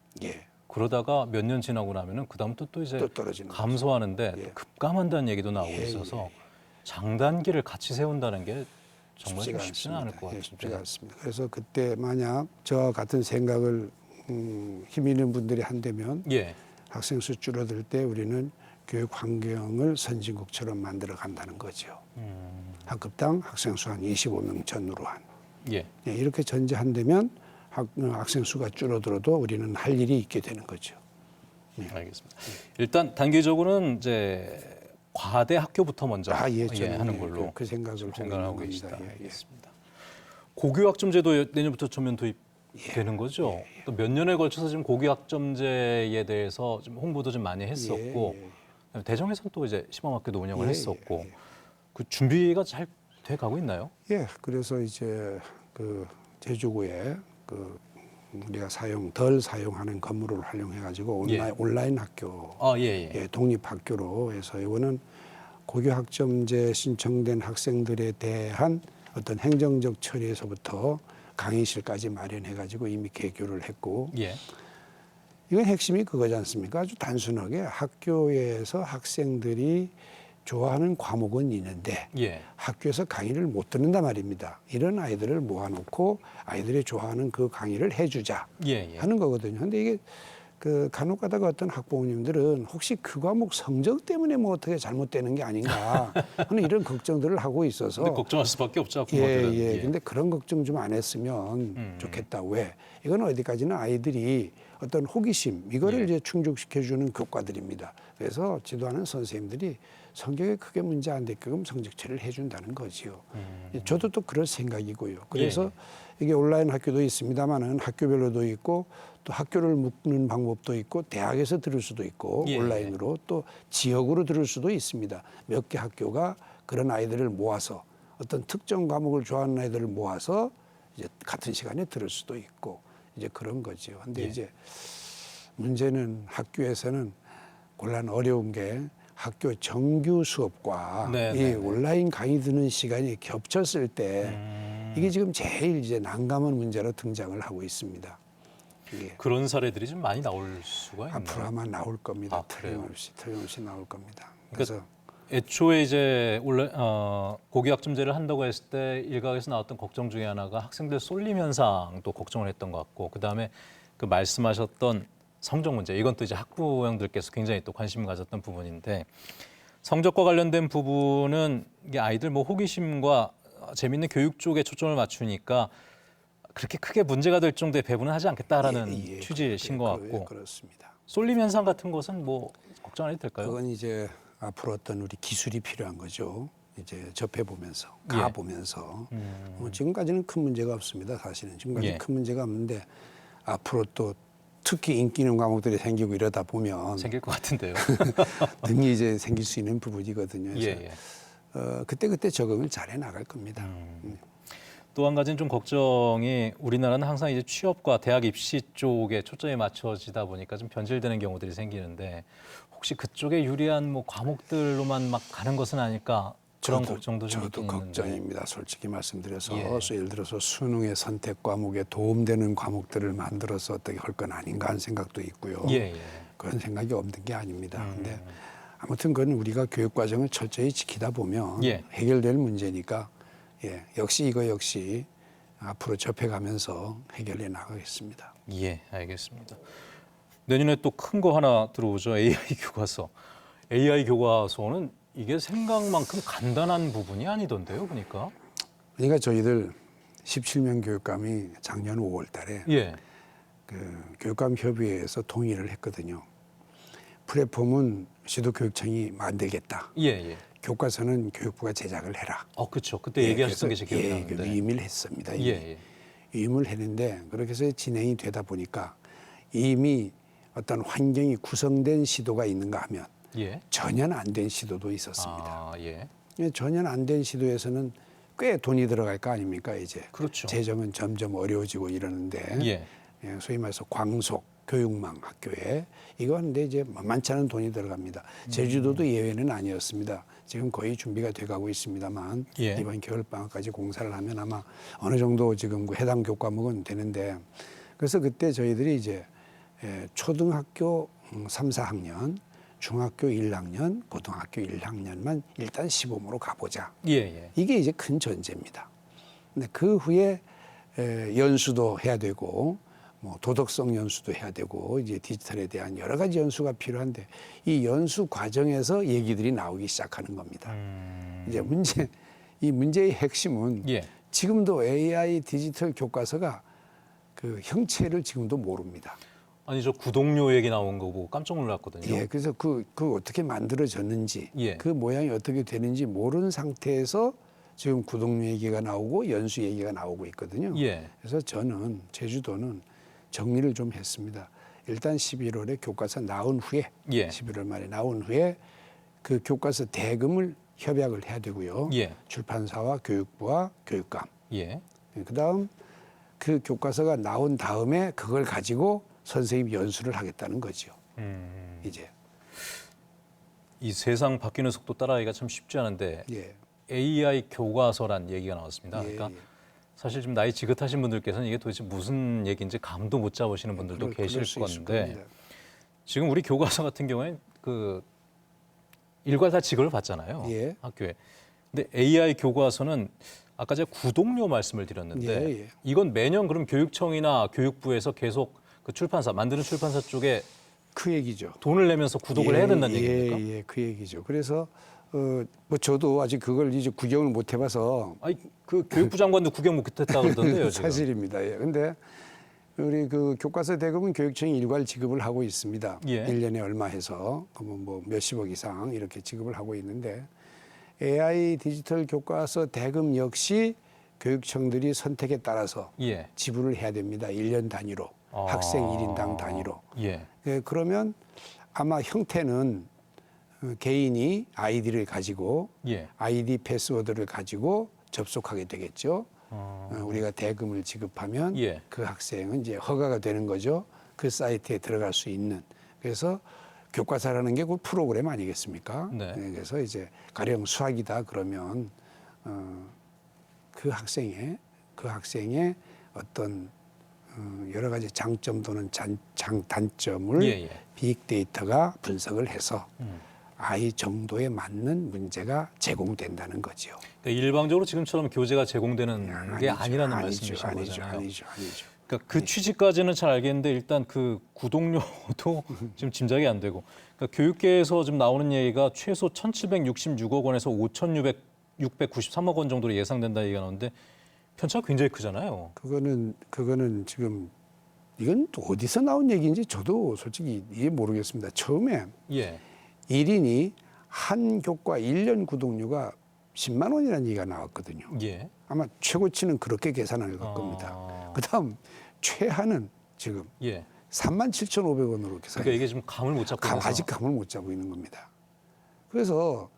그러다가 몇 년 지나고 나면은 그다음부터 또 이제 감소하는데 또 급감한다는 얘기도 나오고 있어서 장단기를 같이 세운다는 게 정말 쉽지는 않을 것 같은데. 쉽지가 않습니다. 그래서 그때 만약 저 같은 생각을 힘 있는 분들이 한다면 학생 수 줄어들 때 우리는 교육 환경을 선진국처럼 만들어 간다는 거죠. 학급당 학생 수 한 25명 전후로 한. 이렇게 전제한다면 학생 수가 줄어들어도 우리는 할 일이 있게 되는 거죠. 알겠습니다. 일단 단기적으로는 이제 과대 학교부터 먼저 하는 걸로 그 생각을 하고 계시다. 알겠습니다. 예. 고교학점제도 내년부터 전면 도입되는 거죠. 또 몇 년에 걸쳐서 지금 고교학점제에 대해서 좀 홍보도 좀 많이 했었고 대전에서는 또 이제 시범학교도 운영을 했었고 그 준비가 잘 돼 가고 있나요? 그래서 이제 그 제주구에 그 우리가 덜 사용하는 건물을 활용해가지고 온라인 학교, 독립 학교로 해서 이거는 고교학점제 신청된 학생들에 대한 어떤 행정적 처리에서부터 강의실까지 마련해가지고 이미 개교를 했고 이건 핵심이 그거지 않습니까? 아주 단순하게 학교에서 학생들이 좋아하는 과목은 있는데 예. 학교에서 강의를 못 듣는단 말입니다. 이런 아이들을 모아놓고 아이들이 좋아하는 그 강의를 해주자 예, 예. 하는 거거든요. 근데 이게 그 간혹 가다가 어떤 학부모님들은 혹시 그 과목 성적 때문에 뭐 어떻게 잘못되는 게 아닌가 하는 이런 걱정들을 하고 있어서 근데 걱정할 수밖에 없죠. 예, 부모들은. 예. 근데 그런 걱정 좀 안 했으면 좋겠다. 왜? 이건 어디까지나 아이들이 어떤 호기심 이거를 예. 이제 충족시켜주는 교과들입니다. 그래서 지도하는 선생님들이 성적에 크게 문제 안 되게끔 성적체를 해준다는 거지요. 저도 또 그럴 생각이고요. 그래서 이게 온라인 학교도 있습니다만은 학교별로도 있고 또 학교를 묶는 방법도 있고 대학에서 들을 수도 있고 예. 온라인으로 또 지역으로 들을 수도 있습니다. 몇 개 학교가 그런 아이들을 모아서 어떤 특정 과목을 좋아하는 아이들을 모아서 이제 같은 시간에 들을 수도 있고 이제 그런 거죠. 근데 예. 이제 문제는 학교에서는 곤란 어려운 게 학교 정규 수업과 네, 이 네, 네. 온라인 강의 듣는 시간이 겹쳤을 때 이게 지금 제일 이제 난감한 문제로 등장을 하고 있습니다. 이게 그런 사례들이 좀 많이 나올 수가 있나요? 앞으로 아마 나올 겁니다. 아, 그래요? 틀림없이 나올 겁니다. 그러니까 그래서 애초에 이제 고교학점제를 한다고 했을 때 일각에서 나왔던 걱정 중에 하나가 학생들 쏠림 현상도 걱정을 했던 것 같고 그다음에 그 말씀하셨던 성적 문제 이건 또 이제 학부형들께서 굉장히 또 관심을 가졌던 부분인데 성적과 관련된 부분은 이게 아이들 뭐 호기심과 재미있는 교육 쪽에 초점을 맞추니까 그렇게 크게 문제가 될 정도의 배분은 하지 않겠다라는 취지이신 것 같고 그렇습니다. 쏠림 현상 같은 것은 뭐 걱정 안 해도 될까요? 그건 이제 앞으로 어떤 우리 기술이 필요한 거죠. 이제 접해 보면서 예. 가 보면서 지금까지는 큰 문제가 없습니다. 사실은 지금까지 예. 큰 문제가 없는데 앞으로 또 특히 인기 있는 과목들이 생기고 이러다 보면 생길 것 같은데요. 등이 이제 생길 수 있는 부분이거든요. 그래서 예, 예. 그때 적응을 잘해 나갈 겁니다. 또 한 가지는 좀 걱정이 우리나라는 항상 이제 취업과 대학 입시 쪽에 초점이 맞춰지다 보니까 좀 변질되는 경우들이 생기는데 혹시 그쪽에 유리한 뭐 과목들로만 막 가는 것은 아닐까 그런 걱정도 좀 저도 있긴 있는데. 걱정입니다. 솔직히 말씀드려서 예. 예를 들어서 수능의 선택 과목에 도움되는 과목들을 만들어서 어떻게 할 건 아닌가 하는 생각도 있고요. 예, 예. 그런 생각이 없는 게 아닙니다. 근데 아무튼 그건 우리가 교육 과정을 철저히 지키다 보면 예. 해결될 문제니까 역시 이거 역시 앞으로 접해가면서 해결해 나가겠습니다. 예, 알겠습니다. 내년에 또 큰 거 하나 들어오죠. AI 교과서. AI 교과서는 이게 생각만큼 간단한 부분이 아니던데요, 보니까. 그러니까 저희들 17명 교육감이 작년 5월 달에 예. 그 교육감 협의회에서 동의를 했거든요. 플랫폼은 시도교육청이 만들겠다. 예, 예. 교과서는 교육부가 제작을 해라. 그렇죠. 그때 얘기하셨던 게 제 기억이 그 나는데. 위임을 했습니다. 이미. 예, 예. 위임을 했는데 그렇게 해서 진행이 되다 보니까 이미 어떤 환경이 구성된 시도가 있는가 하면 예. 전혀 안 된 시도도 있었습니다. 아, 예. 전혀 안 된 시도에서는 꽤 돈이 들어갈 거 아닙니까 이제. 그렇죠. 재정은 점점 어려워지고 이러는데 예. 소위 말해서 광속 교육망 학교에 이거 하는데 이제 만만치 않은 돈이 들어갑니다. 제주도도 예외는 아니었습니다. 지금 거의 준비가 돼가고 있습니다만 예. 이번 겨울방학까지 공사를 하면 아마 어느 정도 지금 그 해당 교과목은 되는데 그래서 그때 저희들이 이제 초등학교 3, 4학년, 중학교 1학년, 고등학교 1학년만 일단 시범으로 가보자. 예, 예. 이게 이제 큰 전제입니다. 근데 그 후에 연수도 해야 되고 뭐 도덕성 연수도 해야 되고 이제 디지털에 대한 여러 가지 연수가 필요한데 이 연수 과정에서 얘기들이 나오기 시작하는 겁니다. 이제 이 문제의 핵심은 예. 지금도 AI 디지털 교과서가 그 형체를 지금도 모릅니다. 아니 저 구독료 얘기 나온 거 보고 깜짝 놀랐거든요. 예, 그래서 그 어떻게 만들어졌는지, 예. 그 모양이 어떻게 되는지 모르는 상태에서 지금 구독료 얘기가 나오고 연수 얘기가 나오고 있거든요. 예. 그래서 저는 제주도는 정리를 좀 했습니다. 일단 11월에 교과서 나온 후에, 예. 11월 말에 나온 후에 그 교과서 대금을 협약을 해야 되고요. 예. 출판사와 교육부와 교육감. 예. 그다음 그 교과서가 나온 다음에 그걸 가지고 선생님 연수를 하겠다는 거죠. 이제. 이 세상 바뀌는 속도 따라가기가 참 쉽지 않은데 예. AI 교과서란 얘기가 나왔습니다. 예, 그러니까 예. 사실 좀 나이 지긋하신 분들께서는 이게 도대체 무슨 얘기인지 감도 못 잡으시는 분들도 계실 건데 지금 우리 교과서 같은 경우에 그 일괄 다 지급을 받잖아요. 예. 학교에. 근데 AI 교과서는 아까 제가 구독료 말씀을 드렸는데 예, 예. 이건 매년 그럼 교육청이나 교육부에서 계속 그 출판사 만드는 출판사 쪽에 그 얘기죠. 돈을 내면서 구독을 해야 된다는 얘기입니까? 예, 그 얘기죠. 그래서 뭐 저도 아직 그걸 이제 구경을 못 해봐서 아니 그 교육부 장관도 구경 못했다 그러던데요. 지금. 사실입니다. 예. 근데 우리 그 교과서 대금은 교육청이 일괄 지급을 하고 있습니다. 예. 1년에 얼마 해서 그러면 뭐 몇십억 이상 이렇게 지급을 하고 있는데 AI 디지털 교과서 대금 역시 교육청들이 선택에 따라서 예. 지불을 해야 됩니다. 1년 단위로. 학생 1인당 단위로. 예. 그러면 아마 형태는 개인이 아이디를 가지고 예. 아이디 패스워드를 가지고 접속하게 되겠죠. 우리가 대금을 지급하면 예. 그 학생은 이제 허가가 되는 거죠. 그 사이트에 들어갈 수 있는. 그래서 교과서라는 게 그 프로그램 아니겠습니까? 네. 그래서 이제 가령 수학이다 그러면 그 학생의 어떤 여러 가지 장점 또는 단점을 예, 예. 빅데이터가 분석을 해서 아이 정도에 맞는 문제가 제공된다는 거죠. 그러니까 일방적으로 지금처럼 교재가 제공되는 게 아니라는 말씀이신 거잖아요. 아니죠. 그러니까 그 취지까지는 잘 알겠는데 일단 그 구독료도 지금 짐작이 안 되고 그러니까 교육계에서 지금 나오는 얘기가 최소 1,766억 원에서 5,693억 원 정도로 예상된다 얘기가 나오는데 편차가 굉장히 크잖아요. 그거는 지금 이건 또 어디서 나온 얘기인지 저도 솔직히 이해 모르겠습니다. 처음에 예. 1인이 한 교과 1년 구독료가 10만 원이라는 얘기가 나왔거든요. 예. 아마 최고치는 그렇게 계산할 겁니다. 그다음 최하는 지금 예. 37,500원으로 계산. 그러니까 이게 지금 감을 못 잡고 있어서. 아직 감을 못 잡고 있는 겁니다. 그래서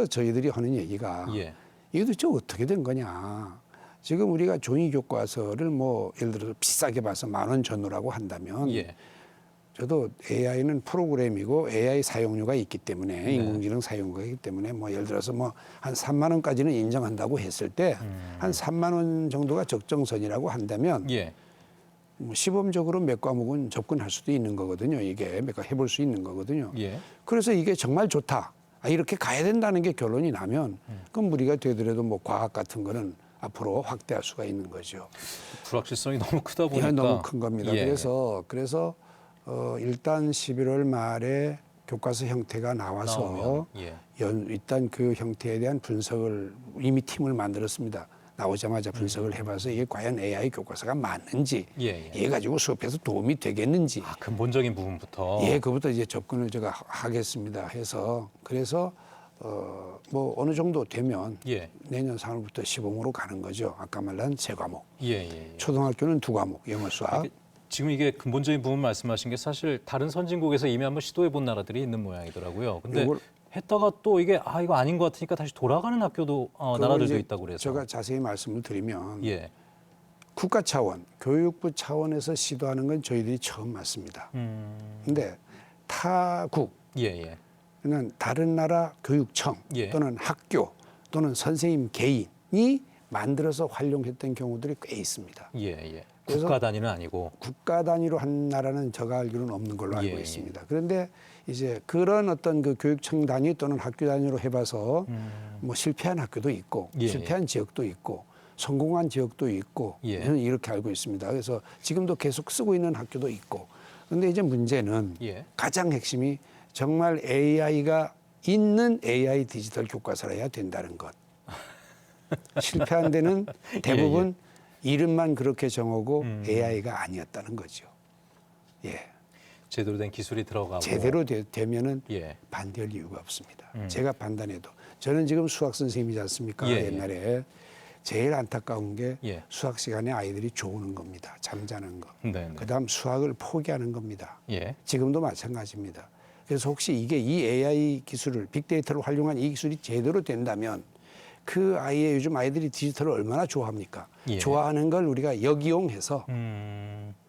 저희들이 하는 얘기가 예. 이게 도대체 어떻게 된 거냐. 지금 우리가 종이 교과서를 뭐 예를 들어서 비싸게 봐서 10,000원 전후라고 한다면 예. 저도 AI는 프로그램이고 AI 사용료가 있기 때문에 네. 인공지능 사용료가 있기 때문에 뭐 예를 들어서 뭐 한 3만 원까지는 인정한다고 했을 때 한 3만 원 정도가 적정선이라고 한다면 예. 뭐 시범적으로 몇 과목은 접근할 수도 있는 거거든요. 이게 몇 과 해볼 수 있는 거거든요. 예. 그래서 이게 정말 좋다. 이렇게 가야 된다는 게 결론이 나면 그럼 우리가 되더라도 뭐 과학 같은 거는 앞으로 확대할 수가 있는 거죠. 불확실성이 너무 크다 보니까 너무 큰 겁니다. 예. 그래서 일단 11월 말에 교과서 형태가 나와서 예. 일단 그 형태에 대한 분석을 이미 팀을 만들었습니다. 나오자마자 분석을 해봐서 이게 과연 AI 교과서가 맞는지, 예. 얘 가지고 수업에서 도움이 되겠는지, 근본적인 부분부터. 그부터 이제 접근을 제가 하겠습니다. 해서 그래서 뭐 어느 정도 되면 예. 내년 3월부터 시범으로 가는 거죠. 아까 말한 3과목. 예. 초등학교는 2과목, 영어, 수학. 지금 이게 근본적인 부분 말씀하신 게 사실 다른 선진국에서 이미 한번 시도해 본 나라들이 있는 모양이더라고요. 근데 했다가 또 이게 이거 아닌 것 같으니까 다시 돌아가는 학교도 나라들도 있다고 그래서. 제가 자세히 말씀을 드리면 예. 국가 차원, 교육부 차원에서 시도하는 건 저희들이 처음 맞습니다. 근데 타국, 예. 그냥 다른 나라 교육청 예. 또는 학교 또는 선생님 개인이 만들어서 활용했던 경우들이 꽤 있습니다. 예. 국가 단위는 아니고. 국가 단위로 한 나라는 제가 알기로는 없는 걸로 알고 예. 있습니다. 그런데 이제 그런 어떤 그 교육청 단위 또는 학교 단위로 해봐서 뭐 실패한 학교도 있고 예. 실패한 지역도 있고 성공한 지역도 있고 예. 저는 이렇게 알고 있습니다. 그래서 지금도 계속 쓰고 있는 학교도 있고. 그런데 이제 문제는 예. 가장 핵심이 정말 AI가 있는 AI 디지털 교과서라야 된다는 것. 실패한 데는 대부분 이름만 그렇게 정하고 AI가 아니었다는 거죠. 예. 제대로 된 기술이 들어가고. 제대로 되면은 예. 반대할 이유가 없습니다. 제가 판단해도 저는 지금 수학 선생님이지 않습니까? 옛날에 제일 안타까운 게 수학 시간에 아이들이 조는 겁니다. 잠자는 거. 그다음 수학을 포기하는 겁니다. 지금도 마찬가지입니다. 그래서 혹시 이게 이 AI 기술을 빅데이터를 활용한 이 기술이 제대로 된다면 그 아이의 요즘 아이들이 디지털을 얼마나 좋아합니까? 좋아하는 걸 우리가 역이용해서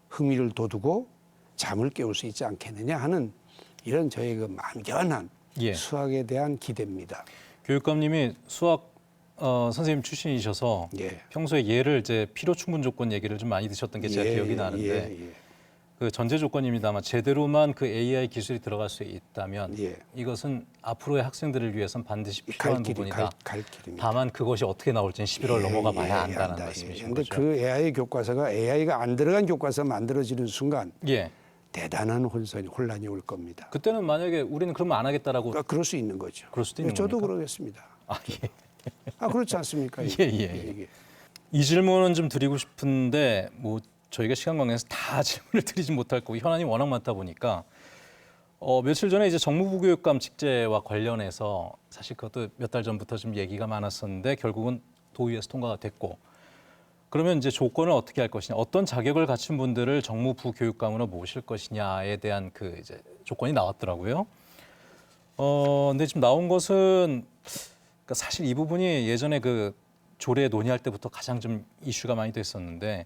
흥미를 돋우고 잠을 깨울 수 있지 않겠느냐 하는 이런 저의 그 막연한 수학에 대한 기대입니다. 교육감님이 수학 선생님 출신이셔서 예. 평소에 예를 이제 필요 충분 조건 얘기를 좀 많이 드셨던 게 제가 기억이 나는데 그 전제 조건입니다만 제대로만 그 AI 기술이 들어갈 수 있다면 이것은 앞으로의 학생들을 위해서는 반드시 필요한 부분이다. 갈 길입니다. 다만 그것이 어떻게 나올지는 11월 넘어가 봐야 안다는 말씀이신 그런데 거죠. 그 AI 교과서가 AI가 안 들어간 교과서 만들어지는 순간 대단한 혼란이 올 겁니다. 그때는 만약에 우리는 그러면 안 하겠다라고 그럴 수 있는 거죠. 그럴 수도 있는 저도 겁니까? 그러겠습니다. 예. 그렇지 않습니까? 예. 이 질문은 좀 드리고 싶은데 뭐 저희가 시간 관계에서 다 질문을 드리지 못할 거고 현안이 워낙 많다 보니까 며칠 전에 이제 정무부 교육감 직제와 관련해서 사실 그것도 몇 달 전부터 좀 얘기가 많았었는데 결국은 도의회에서 통과가 됐고 그러면 이제 조건을 어떻게 할 것이냐, 어떤 자격을 갖춘 분들을 정무부 교육감으로 모실 것이냐에 대한 그 이제 조건이 나왔더라고요. 근데 지금 나온 것은 그러니까 사실 이 부분이 예전에 그 조례 논의할 때부터 가장 좀 이슈가 많이 됐었는데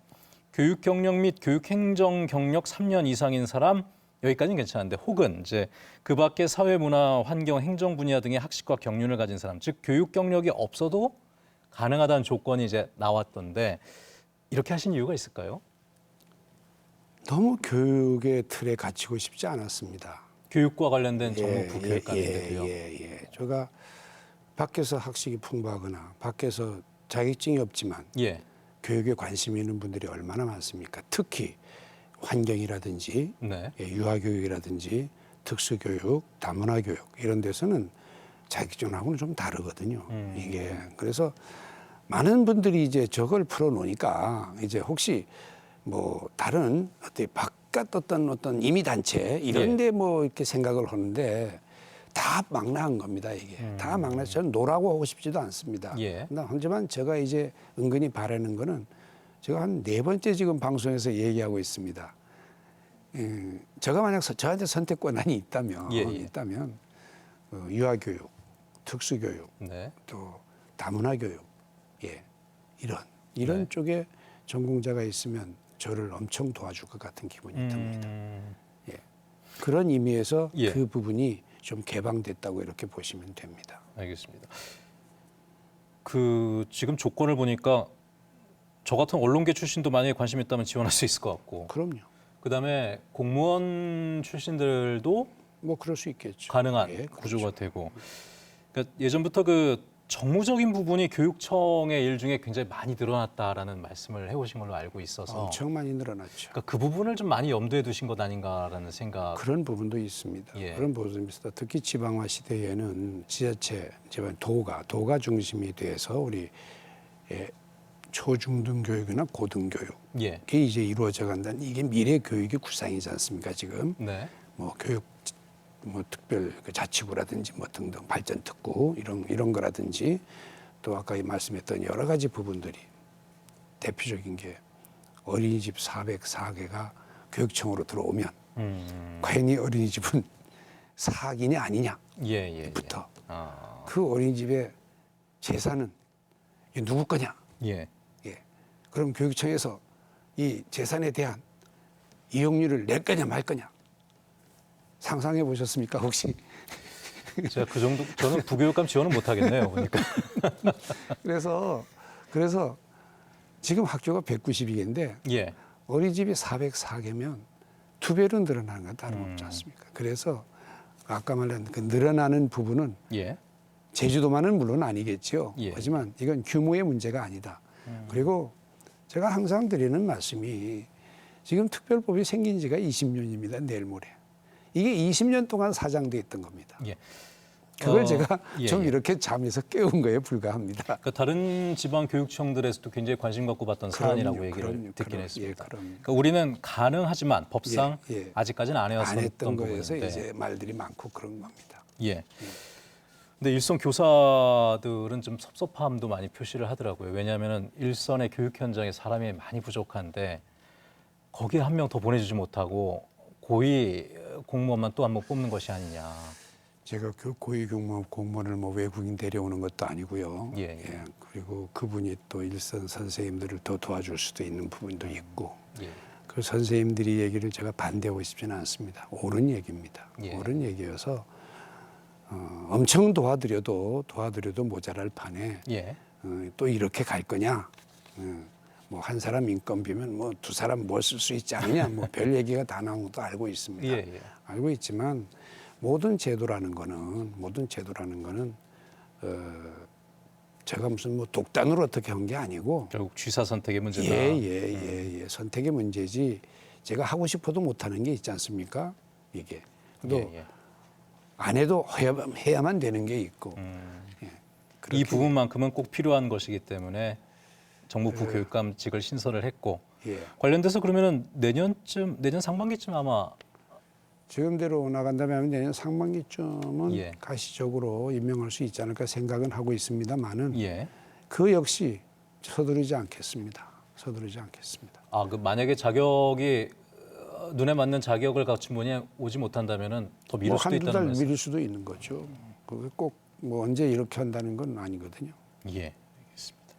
교육 경력 및 교육 행정 경력 3년 이상인 사람 여기까지는 괜찮은데 혹은 이제 그 밖에 사회 문화 환경 행정 분야 등의 학식과 경륜을 가진 사람 즉 교육 경력이 없어도 가능하다는 조건이 이제 나왔던데 이렇게 하신 이유가 있을까요? 너무 교육의 틀에 갇히고 싶지 않았습니다. 교육과 관련된 정무부 교육감인데도요. 제가 밖에서 학식이 풍부하거나 밖에서 자격증이 없지만 교육에 관심이 있는 분들이 얼마나 많습니까? 특히 환경이라든지 유아교육이라든지 특수교육, 다문화교육 이런 데서는 자격증하고는 좀 다르거든요. 이게 그래서 많은 분들이 이제 저걸 풀어놓으니까 이제 혹시 뭐 다른 바깥 어떤 임의 단체 이런데 뭐 이렇게 생각을 하는데 다 망라한 겁니다. 이게 다 망라서 저는 노라고 하고 싶지도 않습니다. 하지만 제가 이제 은근히 바라는 거는 제가 한 4번째 지금 방송에서 얘기하고 있습니다. 제가 만약 저한테 선택 권한이 있다면 유아교육, 특수교육, 또 다문화교육, 이런 쪽에 전공자가 있으면 저를 엄청 도와줄 것 같은 기분이 듭니다. 그런 의미에서 그 부분이 좀 개방됐다고 이렇게 보시면 됩니다. 알겠습니다. 그 지금 조건을 보니까 저 같은 언론계 출신도 만약에 관심 있다면 지원할 수 있을 것 같고. 그럼요. 그다음에 공무원 출신들도 뭐 그럴 수 있겠죠. 가능한 구조가 되고. 그러니까 예전부터 그 정무적인 부분이 교육청의 일 중에 굉장히 많이 늘어났다라는 말씀을 해오신 걸로 알고 있어서 엄청 많이 늘어났죠. 그러니까 그 부분을 좀 많이 염두에 두신 것 아닌가라는 생각. 그런 부분도 있습니다. 그런 부분도 있습니다. 특히 지방화 시대에는 지자체, 도가 중심이 돼서 우리 초중등 교육이나 고등교육 이게 이제 이루어져 간다는 이게 미래 교육의 구상이지 않습니까? 지금 뭐 교육 뭐 특별 그 자치구라든지 뭐 등등 발전 특구 이런 거라든지 또 아까 말씀했던 여러 가지 부분들이 대표적인 게 어린이집 404개가 교육청으로 들어오면 과연 이 어린이집은 사학이냐 아니냐부터 그 어린이집의 재산은 누구 거냐? 그럼 교육청에서 이 재산에 대한 이용료를 낼 거냐 말 거냐? 상상해 보셨습니까 혹시? 제가 그 정도 저는 부교육감 지원은 못 하겠네요. 보니까. 그래서 지금 학교가 190개인데 어린이집이 404개면 2배로 늘어나는 건 다름없지 않습니까? 그래서 아까 말한 그 늘어나는 부분은 제주도만은 물론 아니겠죠. 하지만 이건 규모의 문제가 아니다. 그리고 제가 항상 드리는 말씀이 지금 특별법이 생긴 지가 20년입니다. 내일 모레. 이게 20년 동안 사장돼 있던 겁니다. 그걸 제가 좀 이렇게 잠에서 깨운 거에 불과합니다. 그러니까 다른 지방 교육청들에서도 굉장히 관심 갖고 봤던 사안이라고 얘기를 듣긴 했습니다. 그러니까 우리는 가능하지만 법상 아직까지는 안 해왔던 거에서 이제 말들이 많고 그런 겁니다. 근데 일선 교사들은 좀 섭섭함도 많이 표시를 하더라고요. 왜냐하면 일선의 교육 현장에 사람이 많이 부족한데 거기에 한 명 더 보내주지 못하고 고위 공무원만 또 한 번 뽑는 것이 아니냐. 제가 그 고위 공무원을 뭐 외국인 데려오는 것도 아니고요. 그리고 그분이 또 일선 선생님들을 더 도와줄 수도 있는 부분도 있고. 그 선생님들이 얘기를 제가 반대하고 싶지는 않습니다. 옳은 얘기입니다. 옳은 얘기여서 엄청 도와드려도 모자랄 판에 또 이렇게 갈 거냐? 뭐 한 사람 인건비면 뭐 두 사람 뭘 쓸 수 있지 않느냐? 뭐 별 얘기가 다 나온 것도 알고 있습니다. 예, 예. 알고 있지만 모든 제도라는 거는 제가 무슨 뭐 독단으로 어떻게 한 게 아니고 결국 쥐사 선택의 문제다. 예. 선택의 문제지 제가 하고 싶어도 못하는 게 있지 않습니까? 이게. 또 예. 안 해도 해야만 되는 게 있고. 예. 이 그렇게, 부분만큼은 꼭 필요한 것이기 때문에 정무부 교육감직을 신설을 했고 예. 관련돼서 그러면은 내년 상반기쯤 아마 지금대로 나간다면 내년 상반기쯤은 예. 가시적으로 임명할 수 있지 않을까 생각은 하고 있습니다만은 예. 그 역시 서두르지 않겠습니다. 아, 그 만약에 자격이 눈에 맞는 자격을 갖춘 분이 오지 못한다면은 더 미룰 뭐 수도 한두 달 있다는 말씀. 미룰 수도 있는 거죠. 그게 꼭 뭐 언제 이렇게 한다는 건 아니거든요. 예, 알겠습니다.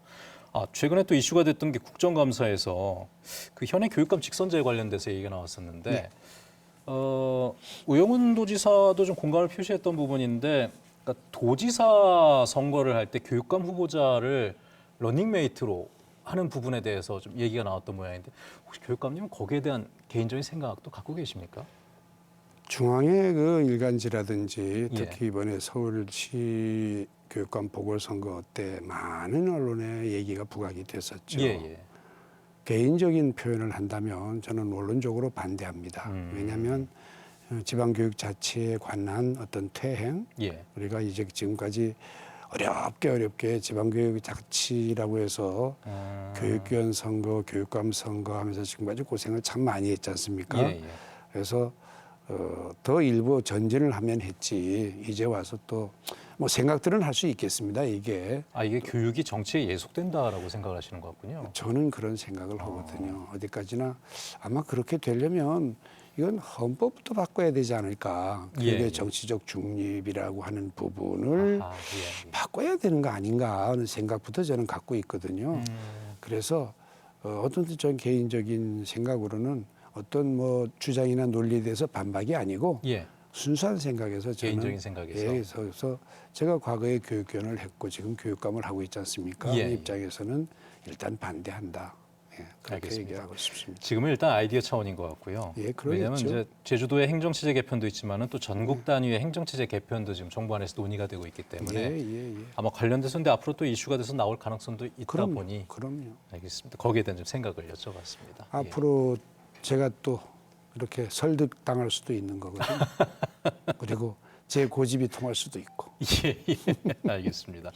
아, 최근에 또 이슈가 됐던 게 국정감사에서 그 현행 교육감 직선제에 관련돼서 얘기가 나왔었는데 네. 우영훈 도지사도 좀 공감을 표시했던 부분인데, 그러니까 도지사 선거를 할 때 교육감 후보자를 러닝메이트로 하는 부분에 대해서 좀 얘기가 나왔던 모양인데, 혹시 교육감님은 거기에 대한 개인적인 생각도 갖고 계십니까? 중앙의 그 일간지라든지 예. 특히 이번에 서울시 교육감 보궐선거 때 많은 언론의 얘기가 부각이 됐었죠. 예. 개인적인 표현을 한다면 저는 원론적으로 반대합니다. 왜냐하면 지방교육자치에 관한 어떤 퇴행, 예. 우리가 이제 지금까지 어렵게 지방교육자치라고 해서 교육위원 선거, 교육감 선거 하면서 지금까지 고생을 참 많이 했지 않습니까? 예. 그래서 더 일부 전진을 하면 했지 이제 와서 또 뭐 생각들은 할 수 있겠습니다. 이게 이게 교육이 정치에 예속된다라고 생각을 하시는 것 같군요. 저는 그런 생각을 하거든요. 어디까지나 아마 그렇게 되려면 이건 헌법부터 바꿔야 되지 않을까. 교육의 예. 정치적 중립이라고 하는 부분을 예. 바꿔야 되는 거 아닌가 하는 생각부터 저는 갖고 있거든요. 그래서 어떤 전 개인적인 생각으로는 어떤 뭐 주장이나 논리에 대해서 반박이 아니고 예. 순수한 생각에서 저는 개인적인 생각에서. 예, 그래서 제가 과거에 교육위원을 했고 지금 교육감을 하고 있지 않습니까? 예. 그 입장에서는 일단 반대한다. 예, 그렇게 알겠습니다. 얘기하고 싶습니다. 지금은 일단 아이디어 차원인 것 같고요. 예, 그러겠죠. 왜냐하면 이제 제주도의 행정체제 개편도 있지만은 또 전국 단위의 행정체제 개편도 지금 정부 안에서 논의가 되고 있기 때문에 예. 아마 관련돼서 근데 앞으로 또 이슈가 돼서 나올 가능성도 있다 보니 그럼요. 알겠습니다. 거기에 대한 좀 생각을 여쭤봤습니다. 앞으로 제가 또 이렇게 설득당할 수도 있는 거거든요. 그리고 제 고집이 통할 수도 있고. 예, 알겠습니다.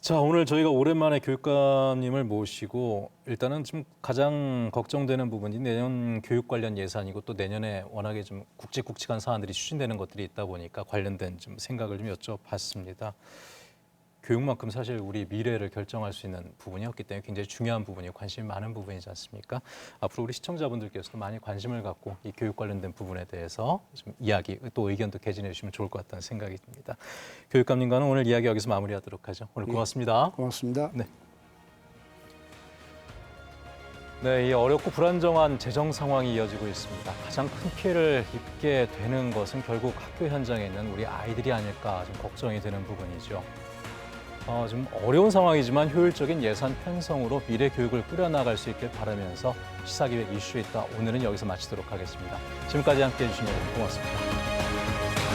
자, 오늘 저희가 오랜만에 교육감님을 모시고 일단은 좀 가장 걱정되는 부분이 내년 교육 관련 예산이고 또 내년에 워낙에 좀 굵직굵직한 사안들이 추진되는 것들이 있다 보니까 관련된 좀 생각을 좀 여쭤봤습니다. 교육만큼 사실 우리 미래를 결정할 수 있는 부분이었기 때문에 굉장히 중요한 부분이 관심이 많은 부분이지 않습니까? 앞으로 우리 시청자분들께서도 많이 관심을 갖고 이 교육 관련된 부분에 대해서 좀 이야기 또 의견도 개진해 주시면 좋을 것 같다는 생각이 듭니다. 교육감님과는 오늘 이야기 여기서 마무리하도록 하죠. 오늘 고맙습니다. 고맙습니다. 네, 이 어렵고 불안정한 재정 상황이 이어지고 있습니다. 가장 큰 피해를 입게 되는 것은 결국 학교 현장에 있는 우리 아이들이 아닐까 좀 걱정이 되는 부분이죠. 좀 어려운 상황이지만 효율적인 예산 편성으로 미래 교육을 꾸려나갈 수 있길 바라면서 시사기획 이슈에 있다 오늘은 여기서 마치도록 하겠습니다. 지금까지 함께해 주신 여러분 고맙습니다.